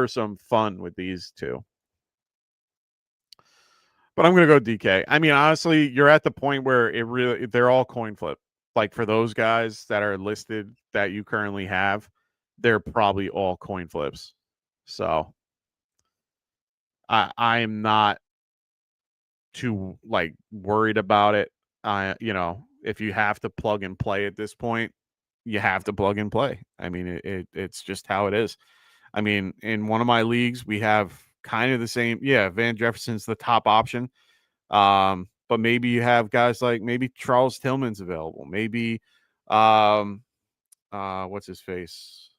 some fun with these two. But I'm going to go DK. I mean, honestly, you're at the point where they're all coin flip. Like, for those guys that are listed that you currently have, they're probably all coin flips. So I am not too worried about it. If you have to plug and play at this point, you have to plug and play. I mean, it's just how it is. I mean, in one of my leagues, we have kind of the same. Yeah, Van Jefferson's the top option. But maybe you have guys like maybe Charles Tillman's available. Maybe what's his face?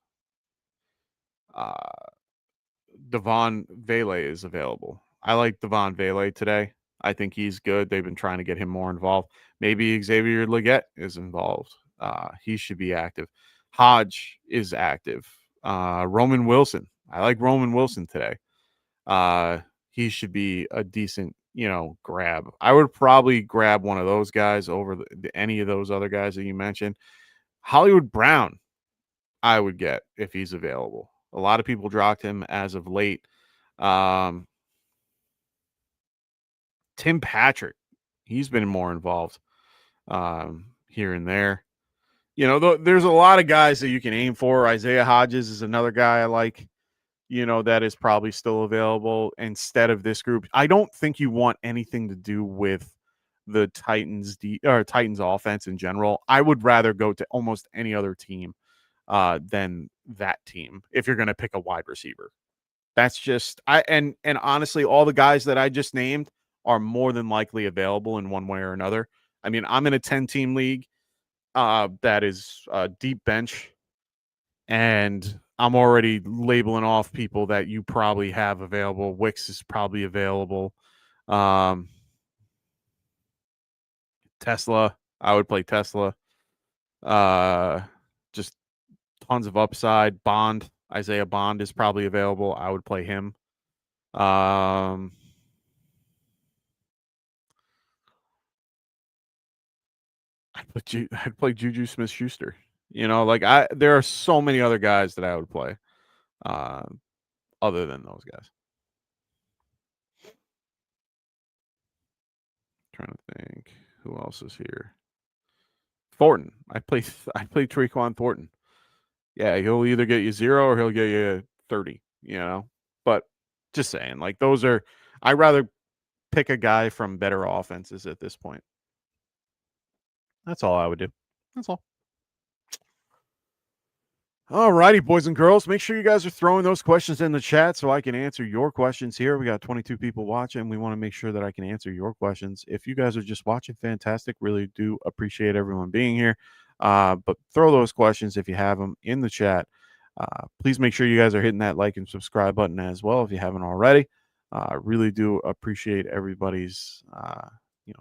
Devon Vele is available. I like Devon Vele today. I think he's good. They've been trying to get him more involved. Maybe Xavier Leggett is involved. He should be active. Hodge is active. Roman Wilson. I like Roman Wilson today. He should be a decent, grab. I would probably grab one of those guys over any of those other guys that you mentioned. Hollywood Brown, I would get if he's available. A lot of people dropped him as of late. Tim Patrick, he's been more involved here and there. There's a lot of guys that you can aim for. Isaiah Hodges is another guy I like, that is probably still available instead of this group. I don't think you want anything to do with the Titans offense in general. I would rather go to almost any other team than that team if you're going to pick a wide receiver. That's just and honestly, all the guys that I just named are more than likely available in one way or another. I mean, I'm in a 10-team league that is deep bench, and I'm already labeling off people that you probably have available. Wicks is probably available. Tesla, I would play Tesla. Just tons of upside. Isaiah Bond is probably available. I would play him. I'd play Juju Smith-Schuster. There are so many other guys that I would play, other than those guys. Trying to think who else is here. Thornton. I play Trequan Thornton. Yeah, he'll either get you 0 or he'll get you 30. But just saying, I'd rather pick a guy from better offenses at this point. That's all I would do. That's all. All righty, boys and girls. Make sure you guys are throwing those questions in the chat so I can answer your questions here. We got 22 people watching. We want to make sure that I can answer your questions. If you guys are just watching, fantastic. Really do appreciate everyone being here. But throw those questions if you have them in the chat. Please make sure you guys are hitting that like and subscribe button as well if you haven't already. I really do appreciate everybody's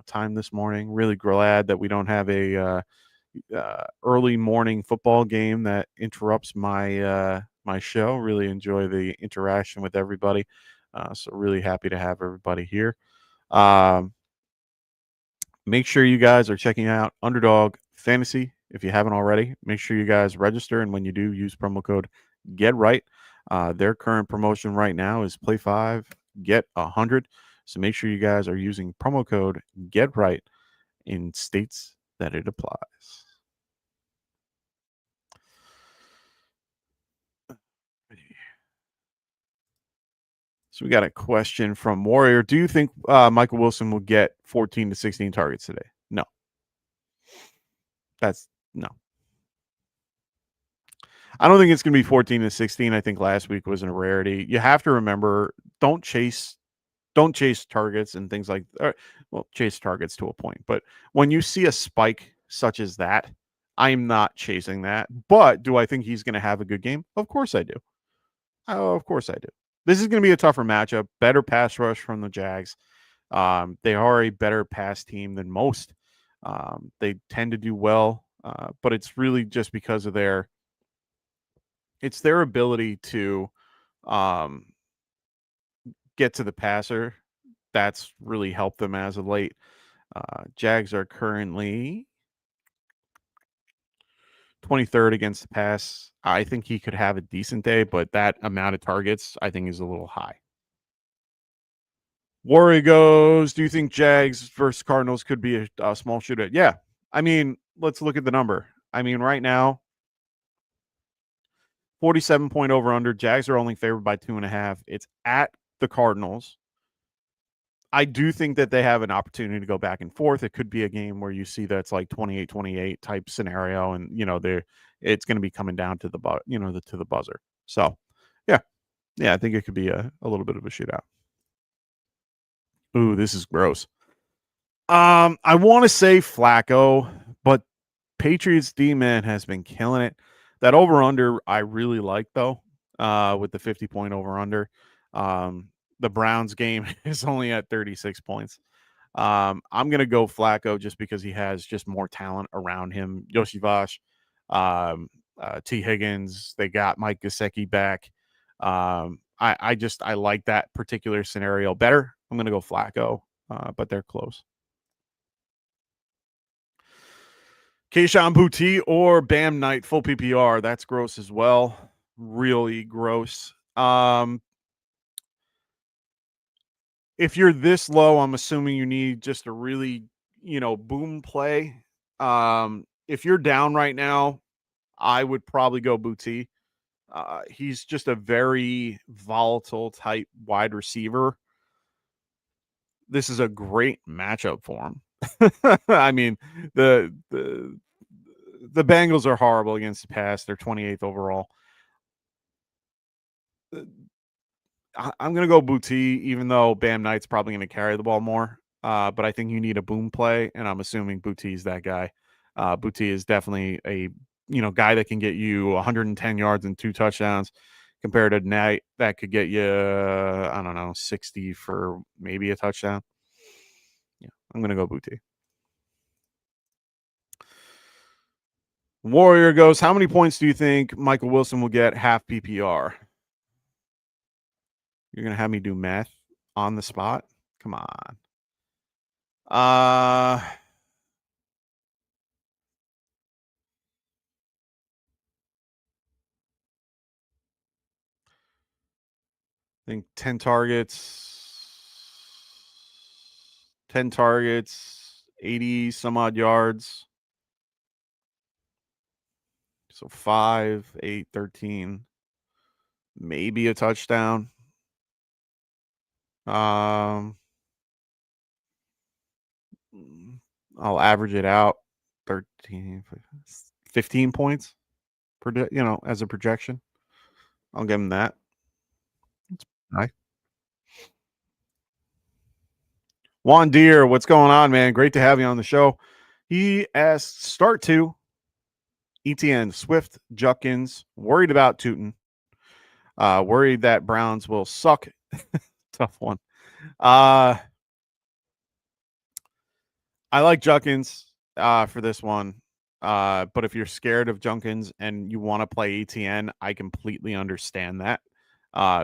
time this morning. Really glad that we don't have a early morning football game that interrupts my my show. Really enjoy the interaction with everybody. So really happy to have everybody here. Make sure you guys are checking out Underdog Fantasy if you haven't already. Make sure you guys register, and when you do, use promo code GETRIGHT. Their current promotion right now is play 5, get 100. So make sure you guys are using promo code GETRIGHT in states that it applies. So we got a question from Warrior. Do you think Michael Wilson will get 14 to 16 targets today? No. No. I don't think it's going to be 14 to 16. I think last week was a rarity. You have to remember, don't chase targets and things like chase targets to a point. But when you see a spike such as that, I'm not chasing that. But do I think he's going to have a good game? Of course I do. Oh, of course I do. This is going to be a tougher matchup. Better pass rush from the Jags. They are a better pass team than most. They tend to do well, but it's really just because of their ability to get to the passer. That's really helped them as of late. Jags are currently 23rd against the pass. I think he could have a decent day, but that amount of targets I think is a little high. Warrior goes, do you think Jags versus Cardinals could be a small shootout? Yeah. I mean, let's look at the number. I mean, right now, 47-point over-under. Jags are only favored by 2.5. It's at the Cardinals. I do think that they have an opportunity to go back and forth. It could be a game where you see that's like 28-28 type scenario, and it's going to be coming down to the buzzer. So, yeah, I think it could be a little bit of a shootout. Ooh, this is gross. I want to say Flacco, but Patriots D-man has been killing it. That over-under I really like, though, with the 50-point over-under. The Browns game is only at 36 points. I'm going to go Flacco just because he has just more talent around him. Yoshi Vosh, T. Higgins, they got Mike Gesicki back. I like that particular scenario better. I'm going to go Flacco, but they're close. Keyshawn Boutte or Bam Knight full PPR. That's gross as well. Really gross. If you're this low, I'm assuming you need just a really, boom play. If you're down right now, I would probably go Boutte. He's just a very volatile type wide receiver. This is a great matchup for him. I mean, the Bengals are horrible against the pass. They're 28th overall. I'm going to go Boutte, even though Bam Knight's probably going to carry the ball more. But I think you need a boom play, and I'm assuming Boutte is that guy. Boutte is definitely a guy that can get you 110 yards and 2 touchdowns, compared to Knight that could get you 60 for maybe a touchdown. Yeah, I'm going to go Boutte. Warrior goes, how many points do you think Michael Wilson will get half PPR? You're going to have me do math on the spot? Come on. I think 10 targets, 80 some odd yards. So 5, 8, 13. Maybe a touchdown. I'll average it out 13, 15 points as a projection. I'll give him that. That's nice. Juan Deere, what's going on, man? Great to have you on the show. He asked, start 2, ETN, Swift, Judkins, worried about Tootin, worried that Browns will suck. Tough one. I like Judkins for this one. But if you're scared of Judkins and you want to play ETN, I completely understand that.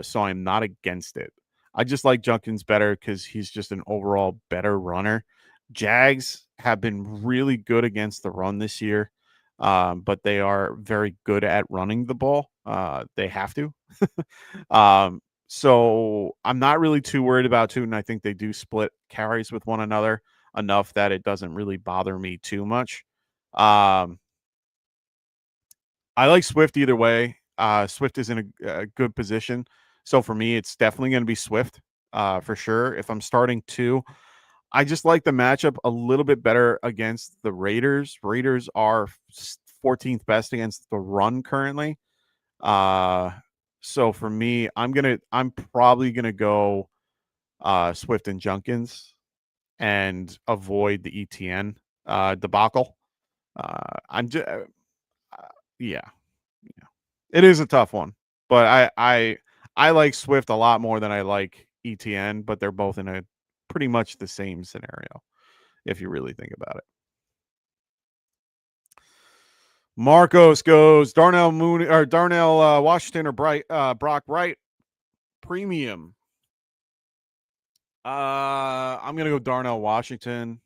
So I'm not against it. I just like Judkins better because he's just an overall better runner. Jags have been really good against the run this year, but they are very good at running the ball. They have to. So I'm not really too worried about Tootin. I think they do split carries with one another enough that it doesn't really bother me too much. I like Swift either way. Swift is in a good position. So for me, it's definitely going to be Swift for sure. If I'm starting 2, I just like the matchup a little bit better against the Raiders. Raiders are 14th best against the run currently. So for me, I'm probably gonna go Swift and Judkins and avoid the ETN debacle. I'm just yeah. It is a tough one, but I like Swift a lot more than I like ETN, but they're both in a pretty much the same scenario if you really think about it. Marcos goes Darnell Washington or Brock Wright premium. I'm gonna go Darnell Washington.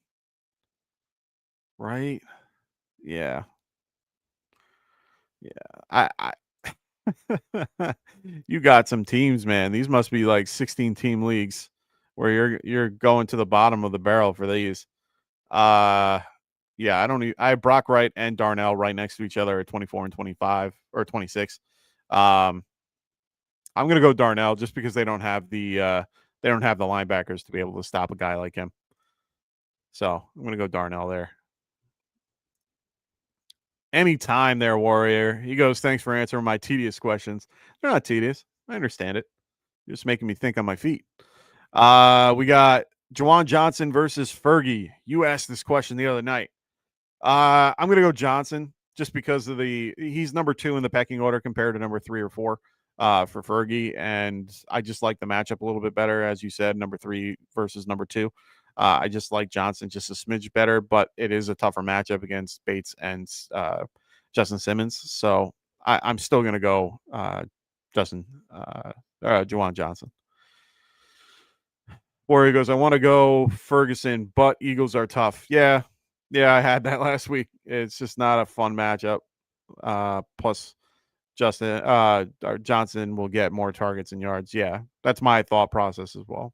Right? Yeah. I you got some teams, man. These must be like 16 team leagues where you're going to the bottom of the barrel for these. Yeah, I have Brock Wright and Darnell right next to each other at 24 and 25 or 26. I'm gonna go Darnell just because they don't have the linebackers to be able to stop a guy like him. So I'm gonna go Darnell there. Anytime there, Warrior. He goes, thanks for answering my tedious questions. They're not tedious. I understand it. You're just making me think on my feet. We got Juwan Johnson versus Fergie. You asked this question the other night. I'm going to go Johnson just because of he's number 2 in the pecking order compared to number 3 or 4 for Fergie. And I just like the matchup a little bit better. As you said, number 3 versus number 2. I just like Johnson just a smidge better, but it is a tougher matchup against Bates and Justin Simmons. So I'm still going to go Juwan Johnson. Warrior goes, I want to go Ferguson, but Eagles are tough. Yeah, I had that last week. It's just not a fun matchup. Plus, Johnson will get more targets and yards. Yeah, that's my thought process as well.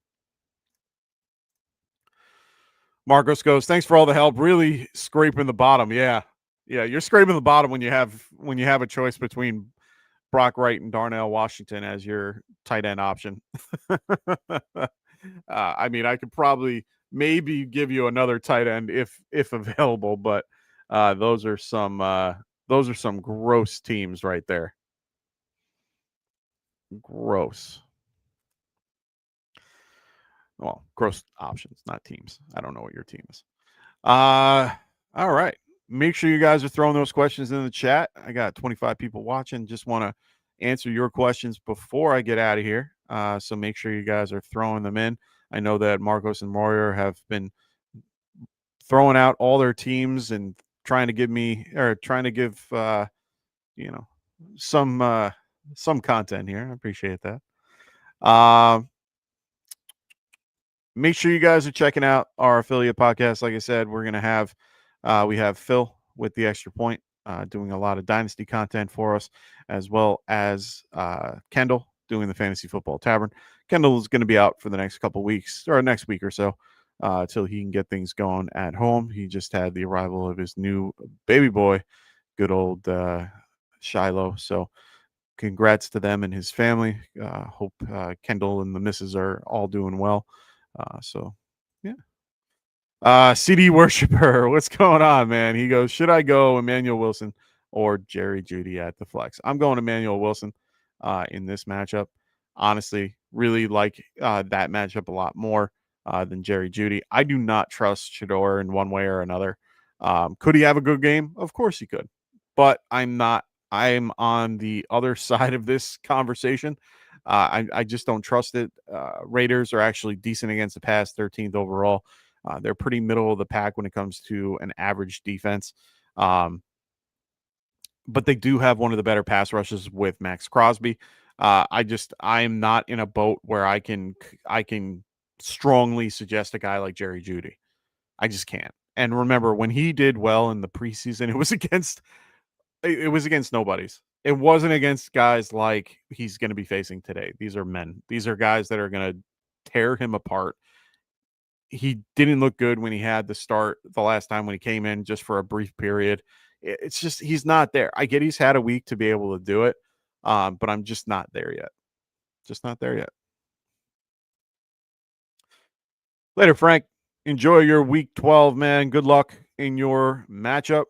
Marcos goes, thanks for all the help. Really scraping the bottom. Yeah, you're scraping the bottom when you have a choice between Brock Wright and Darnell Washington as your tight end option. I mean, I could probably maybe give you another tight end if available, but those are some gross teams right there. Gross. Well, gross options, not teams. I don't know what your team is. All right. Make sure you guys are throwing those questions in the chat. I got 25 people watching. Just want to answer your questions before I get out of here. So make sure you guys are throwing them in. I know that Marcos and Warrior have been throwing out all their teams and trying to give you know, some content here. I appreciate that. Make sure you guys are checking out our affiliate podcast. Like I said, we're gonna have we have Phil with the Extra Point doing a lot of dynasty content for us, as well as Kendall doing the Fantasy Football Tavern. Kendall is going to be out for the next couple weeks or next week or so till he can get things going at home. He just had the arrival of his new baby boy, good old Shiloh. So congrats to them and his family. Hope Kendall and the missus are all doing well. So yeah. CD worshiper, what's going on, man? He goes, should I go Emmanuel Wilson or Jerry Jeudy at the flex? I'm going Emmanuel Wilson in this matchup. Honestly, really like that matchup a lot more than Jerry Jeudy. I do not trust Shador in one way or another. Could he have a good game? Of course he could, but I'm not. I'm on the other side of this conversation. I just don't trust it. Raiders are actually decent against the pass, 13th overall. They're pretty middle of the pack when it comes to an average defense. But they do have one of the better pass rushes with Max Crosby. I'm not in a boat where I can strongly suggest a guy like Jerry Jeudy. I just can't. And remember, when he did well in the preseason, it was against nobodies. It wasn't against guys like he's going to be facing today. These are men. These are guys that are going to tear him apart. He didn't look good when he had the start the last time when he came in just for a brief period. It's just he's not there. I get he's had a week to be able to do it, but I'm just not there yet. Just not there yet. Later, Frank. Enjoy your week 12, man. Good luck in your matchup.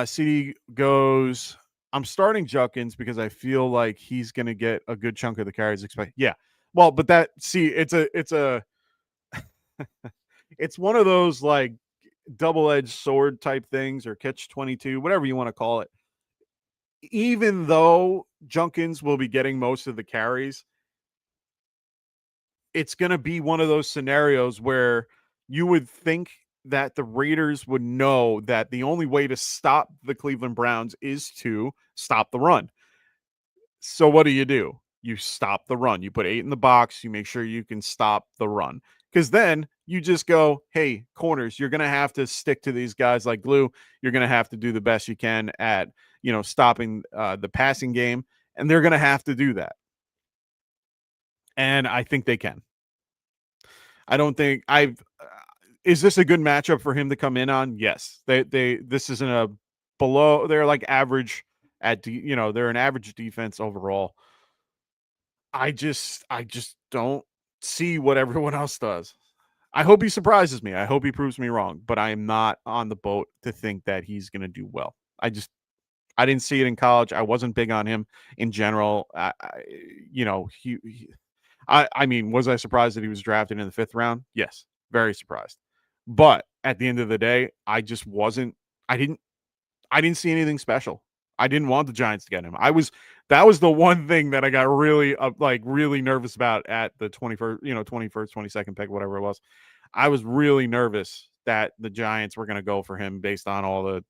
CD goes, I'm starting Judkins because I feel like he's going to get a good chunk of the carries. Yeah. Well, but it's one of those like double-edged sword type things or catch-22, whatever you want to call it. Even though Judkins will be getting most of the carries, it's going to be one of those scenarios where you would think that the Raiders would know that the only way to stop the Cleveland Browns is to stop the run. So what do? You stop the run. You put 8 in the box. You make sure you can stop the run. Because then you just go, hey, corners, you're going to have to stick to these guys like glue. You're going to have to do the best you can at, stopping the passing game. And they're going to have to do that. And I think they can. I don't think is this a good matchup for him to come in on? Yes. This isn't a below. They're like average they're an average defense overall. I just don't see what everyone else does. I hope he surprises me. I hope he proves me wrong, but I am not on the boat to think that he's going to do well. I didn't see it in college. I wasn't big on him in general. I mean, was I surprised that he was drafted in the 5th round? Yes, very surprised. But at the end of the day, I just wasn't. I didn't see anything special. I didn't want the Giants to get him. That was the one thing that I got really really nervous about at the 21st, 22nd pick, whatever it was. I was really nervous that the Giants were going to go for him based on all the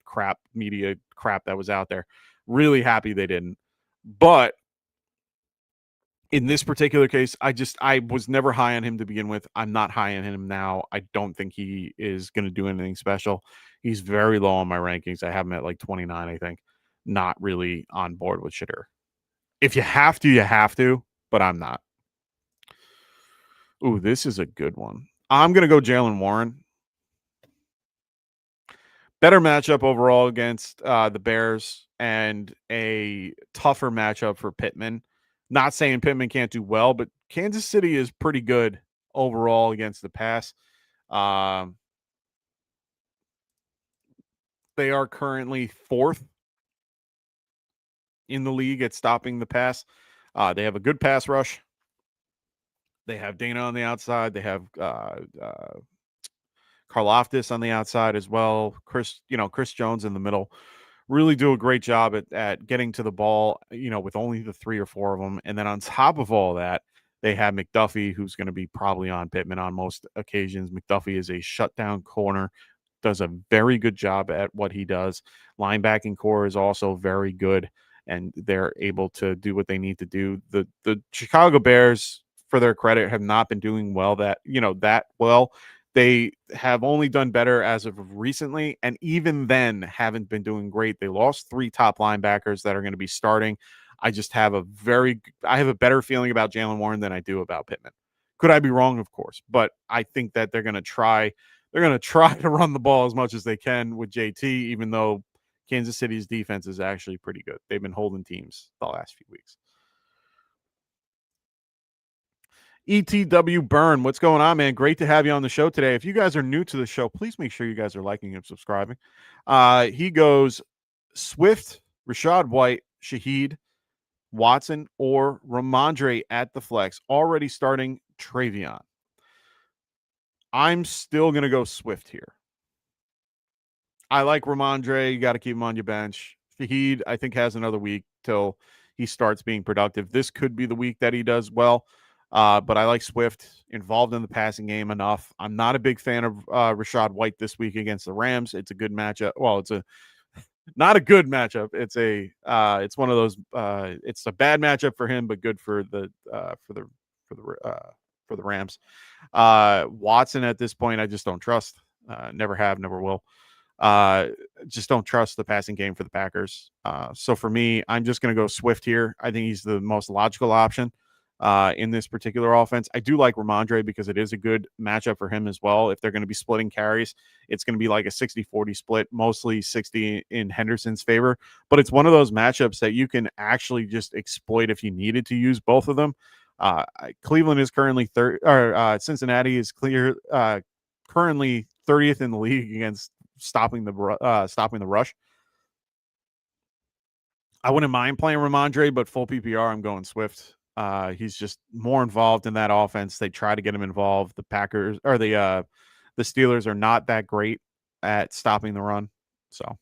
media crap that was out there. Really happy they didn't. But in this particular case, I was never high on him to begin with. I'm not high on him now. I don't think he is going to do anything special. He's very low on my rankings. I have him at like 29, I think. Not really on board with Shitter. If you have to, you have to, but I'm not. Ooh, this is a good one. I'm going to go Jaylen Warren. Better matchup overall against the Bears and a tougher matchup for Pittman. Not saying Pittman can't do well, but Kansas City is pretty good overall against the pass. They are currently 4th in the league at stopping the pass. They have a good pass rush. They have Dana on the outside. They have Karlaftis on the outside as well. Chris Jones in the middle. Really do a great job at getting to the ball, with only the 3 or 4 of them. And then on top of all that, they have McDuffie, who's going to be probably on Pittman on most occasions. McDuffie is a shutdown corner, does a very good job at what he does. Linebacking core is also very good, and they're able to do what they need to do. The Chicago Bears, for their credit, have not been doing that well. They have only done better as of recently, and even then haven't been doing great. They lost 3 top linebackers that are going to be starting. I have a better feeling about Jaylen Warren than I do about Pittman. Could I be wrong? Of course, but I think that they're going to try to run the ball as much as they can with JT, even though Kansas City's defense is actually pretty good. They've been holding teams the last few weeks. ETW Burn, what's going on, man? Great to have you on the show today. If you guys are new to the show, please make sure you guys are liking and subscribing. He goes Swift, Rashad White, Shaheed, Watson, or Ramondre at the flex, already starting Travion. I'm still going to go Swift here. I like Ramondre. You got to keep him on your bench. Shaheed, I think, has another week till he starts being productive. This could be the week that he does well. But I like Swift involved in the passing game enough. I'm not a big fan of Rashad White this week against the Rams. It's a good matchup. Well, it's not a good matchup. It's one of those. It's a bad matchup for him, but good for the Rams. Watson at this point, I just don't trust. Never have, never will. Just don't trust the passing game for the Packers. So for me, I'm just going to go Swift here. I think he's the most logical option in this particular offense. I do like Ramondre because it is a good matchup for him as well. If they're going to be splitting carries, it's going to be like a 60-40 split, mostly 60 in Henderson's favor. But it's one of those matchups that you can actually just exploit if you needed to use both of them. Cleveland is currently third, or Cincinnati is currently 30th in the league against stopping the rush. I wouldn't mind playing Ramondre, but full PPR, I'm going Swift. He's just more involved in that offense. They try to get him involved. The Packers or the Steelers are not that great at stopping the run. So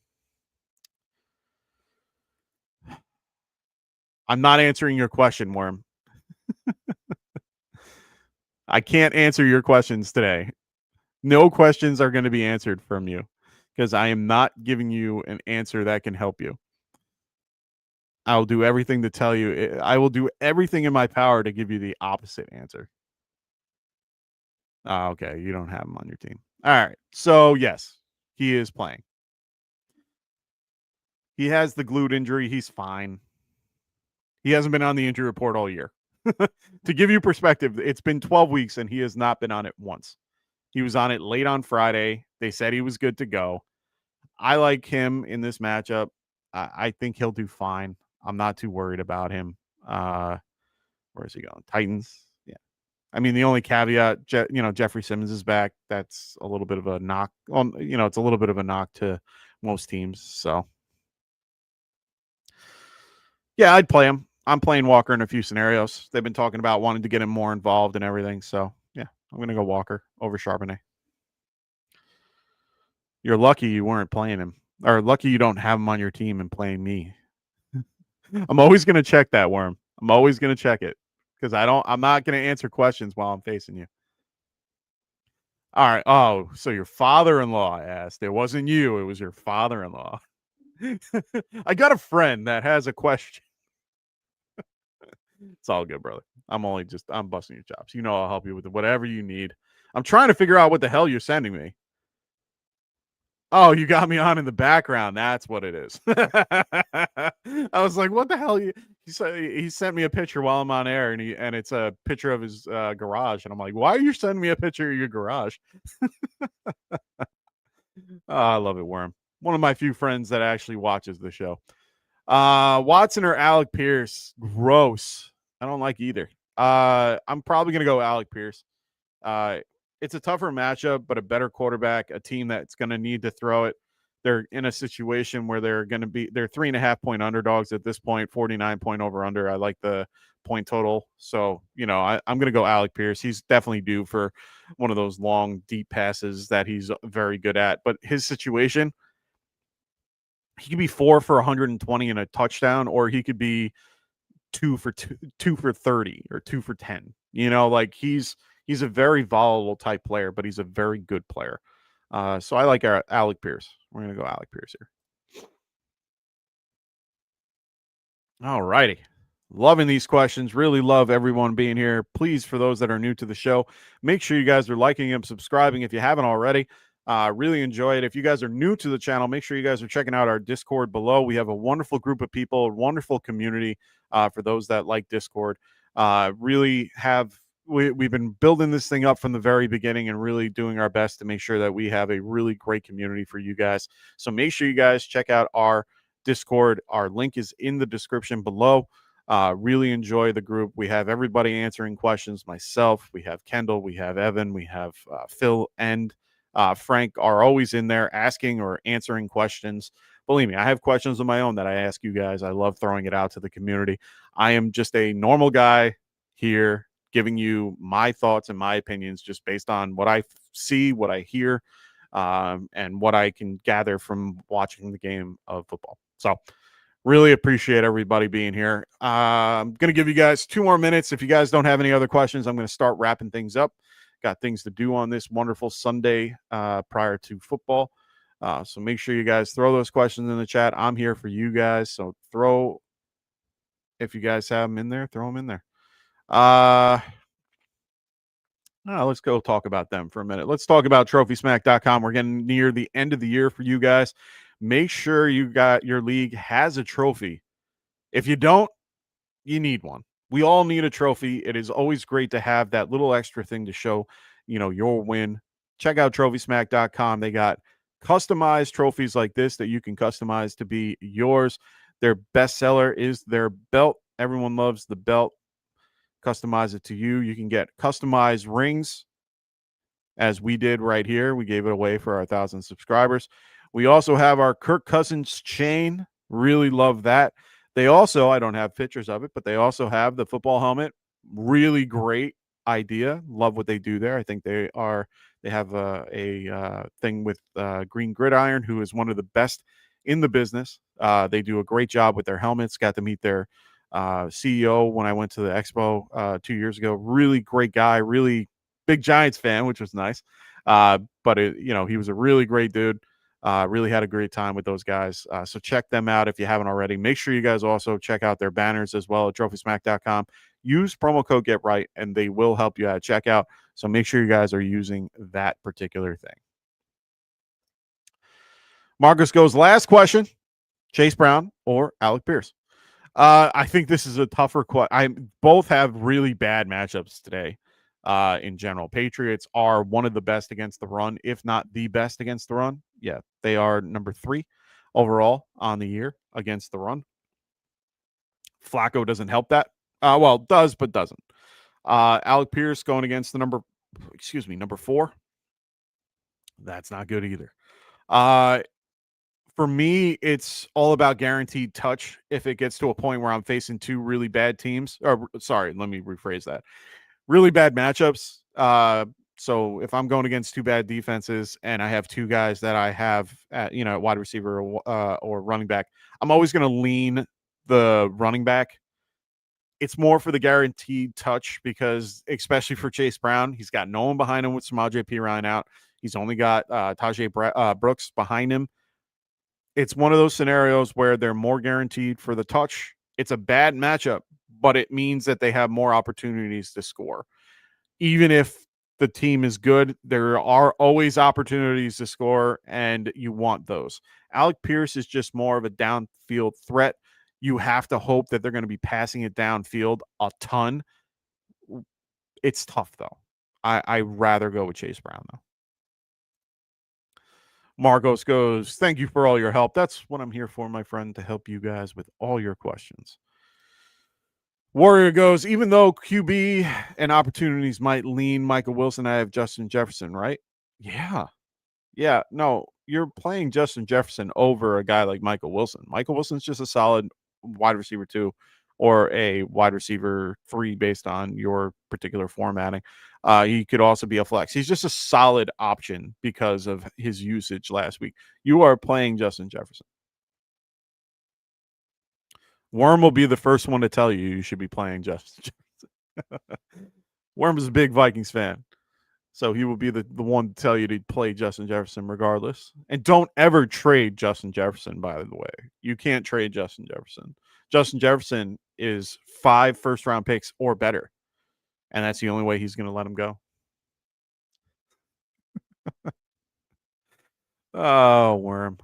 I'm not answering your question, Worm. I can't answer your questions today. No questions are going to be answered from you because I am not giving you an answer that can help you. I'll do everything to tell you. I will do everything in my power to give you the opposite answer. Okay, you don't have him on your team. All right. So, yes, he is playing. He has the glute injury. He's fine. He hasn't been on the injury report all year. To give you perspective, it's been 12 weeks and he has not been on it once. He was on it late on Friday. They said he was good to go. I like him in this matchup. I think he'll do fine. I'm not too worried about him. Where is he going? Titans. Yeah. I mean, the only caveat, Jeffrey Simmons is back. That's a little bit of a knock. It's a little bit of a knock to most teams. So, yeah, I'd play him. I'm playing Walker in a few scenarios. They've been talking about wanting to get him more involved and everything. So, yeah, I'm going to go Walker over Charbonnet. You're lucky you weren't playing him, or lucky you don't have him on your team and playing me. I'm always going to check that, Worm. I'm always going to check it because I'm not going to answer questions while I'm facing you. All right. Oh, so your father-in-law asked. It wasn't you. It was your father-in-law. I got a friend that has a question. It's all good, brother. I'm busting your chops. I'll help you with whatever you need. I'm trying to figure out what the hell you're sending me. Oh, you got me on in the background. That's what it is. I was like, what the hell? He sent me a picture while I'm on air, and it's a picture of his garage. And I'm like, why are you sending me a picture of your garage? Oh, I love it, Worm. One of my few friends that actually watches the show. Watson or Alec Pierce? Gross. I don't like either. I'm probably going to go Alec Pierce. It's a tougher matchup, but a better quarterback, a team that's going to need to throw it. They're in a situation where they're 3.5 point underdogs at this point, 49 point over under. I like the point total. So, I'm going to go Alec Pierce. He's definitely due for one of those long, deep passes that he's very good at. But his situation, he could be 4 for 120 and a touchdown, or he could be 2 for 30 or 2 for 10. He's a very volatile type player, but he's a very good player. So I like our Alec Pierce. We're going to go Alec Pierce here. All righty. Loving these questions. Really love everyone being here. Please, for those that are new to the show, make sure you guys are liking and subscribing if you haven't already. Really enjoy it. If you guys are new to the channel, make sure you guys are checking out our Discord below. We have a wonderful group of people, a wonderful community for those that like Discord. We've been building this thing up from the very beginning and really doing our best to make sure that we have a really great community for you guys. So make sure you guys check out our Discord. Our link is in the description below. Really enjoy the group. We have everybody answering questions. Myself, we have Kendall, we have Evan, we have Phil and Frank are always in there asking or answering questions. Believe me, I have questions of my own that I ask you guys. I love throwing it out to the community. I am just a normal guy here giving you my thoughts and my opinions just based on what I see, what I hear, and what I can gather from watching the game of football. So really appreciate everybody being here. I'm going to give you guys 2 more minutes. If you guys don't have any other questions, I'm going to start wrapping things up. Got things to do on this wonderful Sunday prior to football. So make sure you guys throw those questions in the chat. I'm here for you guys. So if you guys have them in there, throw them in there. Let's go talk about them for a minute. Let's talk about TrophySmack.com. We're getting near the end of the year for you guys. Make sure your league has a trophy. If you don't, you need one. We all need a trophy. It is always great to have that little extra thing to show, your win. Check out TrophySmack.com. They got customized trophies like this that you can customize to be yours. Their bestseller is their belt. Everyone loves the belt. Customize it to you. You can get customized rings, as we did right here. We gave it away for our 1,000 subscribers. We also have our Kirk Cousins chain. Really love that. They also, I don't have pictures of it, but they also have the football helmet. Really great idea. Love what they do there. I think they have a thing with Green Gridiron, who is one of the best in the business. They do a great job with their helmets. Got to meet their CEO when I went to the expo 2 years ago. Really great guy, really big Giants fan, which was nice. But he was a really great dude. Really had a great time with those guys. So check them out if you haven't already. Make sure you guys also check out their banners as well at TrophySmack.com. Use promo code GetRight, and they will help you at checkout. So make sure you guys are using that particular thing. Marcus goes, last question, Chase Brown or Alec Pierce? I think this is a tougher question. Both have really bad matchups today. In general, Patriots are one of the best against the run, if not the best against the run. Yeah, they are number 3 overall on the year against the run. Flacco doesn't help that. Well, does, but doesn't. Alec Pierce going against the number 4. That's not good either. For me, it's all about guaranteed touch. If it gets to a point where I'm facing 2 really bad teams, or sorry, let me rephrase that. Really bad matchups. So if I'm going against 2 bad defenses and I have 2 guys that I have at wide receiver or running back, I'm always going to lean the running back. It's more for the guaranteed touch because, especially for Chase Brown, he's got no one behind him with Samaje Perine out. He's only got Tajay Brooks behind him. It's one of those scenarios where they're more guaranteed for the touch. It's a bad matchup, but it means that they have more opportunities to score. Even if the team is good, there are always opportunities to score, and you want those. Alec Pierce is just more of a downfield threat. You have to hope that they're going to be passing it downfield a ton. It's tough, though. I'd rather go with Chase Brown, though. Marcos goes, thank you for all your help. That's what I'm here for, my friend, to help you guys with all your questions. Warrior goes, even though QB and opportunities might lean Michael Wilson, I have Justin Jefferson, right? Yeah. Yeah. No, you're playing Justin Jefferson over a guy like Michael Wilson. Michael Wilson's just a solid wide receiver 2 or a wide receiver 3 based on your particular formatting. He could also be a flex. He's just a solid option because of his usage last week. You are playing Justin Jefferson. Worm will be the first one to tell you should be playing Justin Jefferson. Worm is a big Vikings fan. So he will be the one to tell you to play Justin Jefferson regardless. And don't ever trade Justin Jefferson, by the way. You can't trade Justin Jefferson. Justin Jefferson is 5 first-round picks or better. And that's the only way he's going to let him go. Oh, Worm.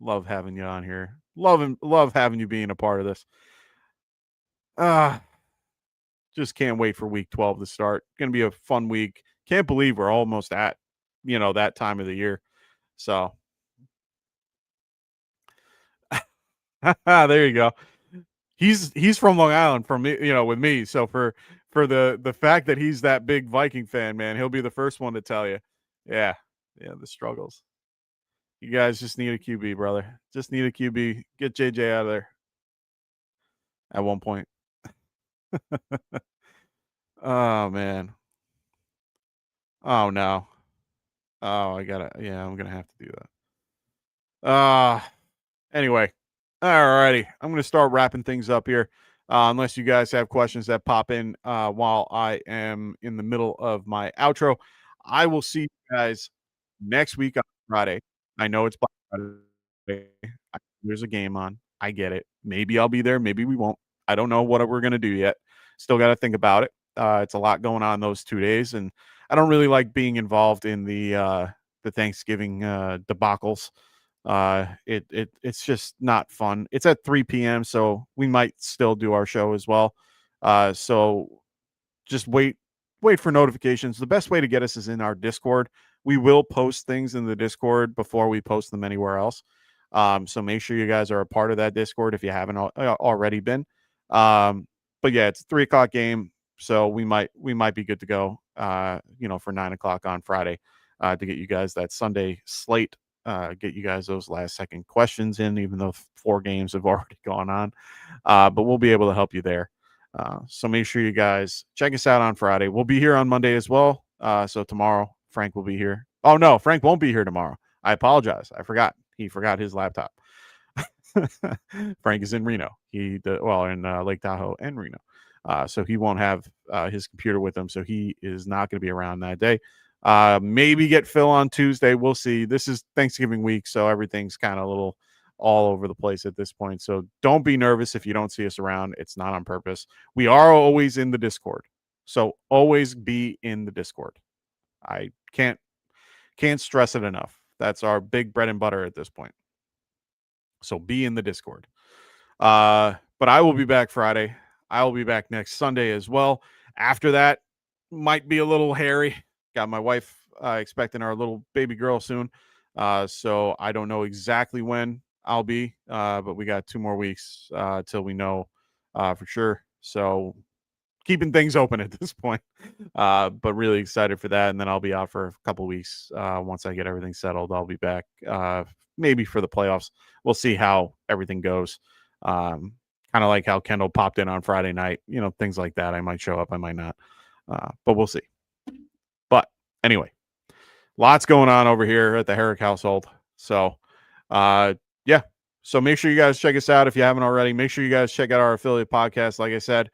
Love having you on here. Love having you being a part of this. Just can't wait for week 12 to start. Going to be a fun week. Can't believe we're almost at, that time of the year. So there you go. He's from Long Island from me, with me. So for the fact that he's that big Viking fan, man, he'll be the first one to tell you. Yeah, the struggles. You guys just need a QB, brother. Just need a QB. Get JJ out of there. At one point. Oh man. Oh no. Oh, I'm gonna have to do that. Anyway. Alrighty. I'm gonna start wrapping things up here. Unless you guys have questions that pop in while I am in the middle of my outro. I will see you guys next week on Friday. I know it's Black Friday. There's a game on. I get it. Maybe I'll be there. Maybe we won't. I don't know what we're going to do yet. Still got to think about it. It's a lot going on those 2 days, and I don't really like being involved in the Thanksgiving debacles. It's just not fun. It's at 3 p.m., so we might still do our show as well. So just wait for notifications. The best way to get us is in our Discord. We will post things in the Discord before we post them anywhere else. So make sure you guys are a part of that Discord if you haven't already been. But yeah, it's a 3:00 game, so we might be good to go. For 9:00 on Friday, to get you guys that Sunday slate. Get you guys those last second questions in, even though 4 games have already gone on. But we'll be able to help you there. So make sure you guys check us out on Friday. We'll be here on Monday as well. So tomorrow, Frank will be here. Oh, no, Frank won't be here tomorrow. I apologize. I forgot. He forgot his laptop. Frank is in Reno. In Lake Tahoe and Reno. So he won't have his computer with him. So he is not going to be around that day. Maybe get Phil on Tuesday. We'll see. This is Thanksgiving week, so everything's kind of a little all over the place at this point. So don't be nervous if you don't see us around. It's not on purpose. We are always in the Discord. So always be in the Discord. I can't stress it enough. That's our big bread and butter at this point. So be in the Discord. But I will be back Friday. I will be back next Sunday as well. After that, might be a little hairy. Got my wife expecting our little baby girl soon. So I don't know exactly when I'll be, but we got 2 more weeks till we know for sure. So keeping things open at this point, but really excited for that. And then I'll be out for a couple weeks. Once I get everything settled, I'll be back maybe for the playoffs. We'll see how everything goes. Kind of like how Kendall popped in on Friday night, things like that. I might show up, I might not, but we'll see. But anyway, lots going on over here at the Herrick household. So, yeah. So make sure you guys check us out if you haven't already. Make sure you guys check out our affiliate podcast, like I said,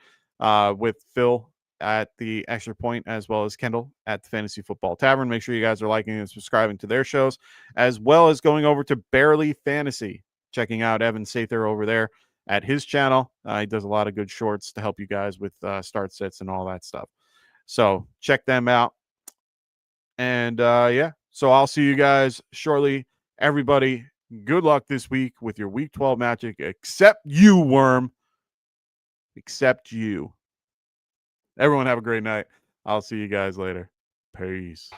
with Phil at the Extra Point, as well as Kendall at the Fantasy Football Tavern. Make sure you guys are liking and subscribing to their shows, as well as going over to Barely Fantasy, checking out Evan Sather over there at his channel. He does a lot of good shorts to help you guys with start sets and all that stuff. So check them out. And yeah, so I'll see you guys shortly. Everybody, good luck this week with your Week 12 magic, except you, Worm. Except you. Everyone have a great night. I'll see you guys later. Peace.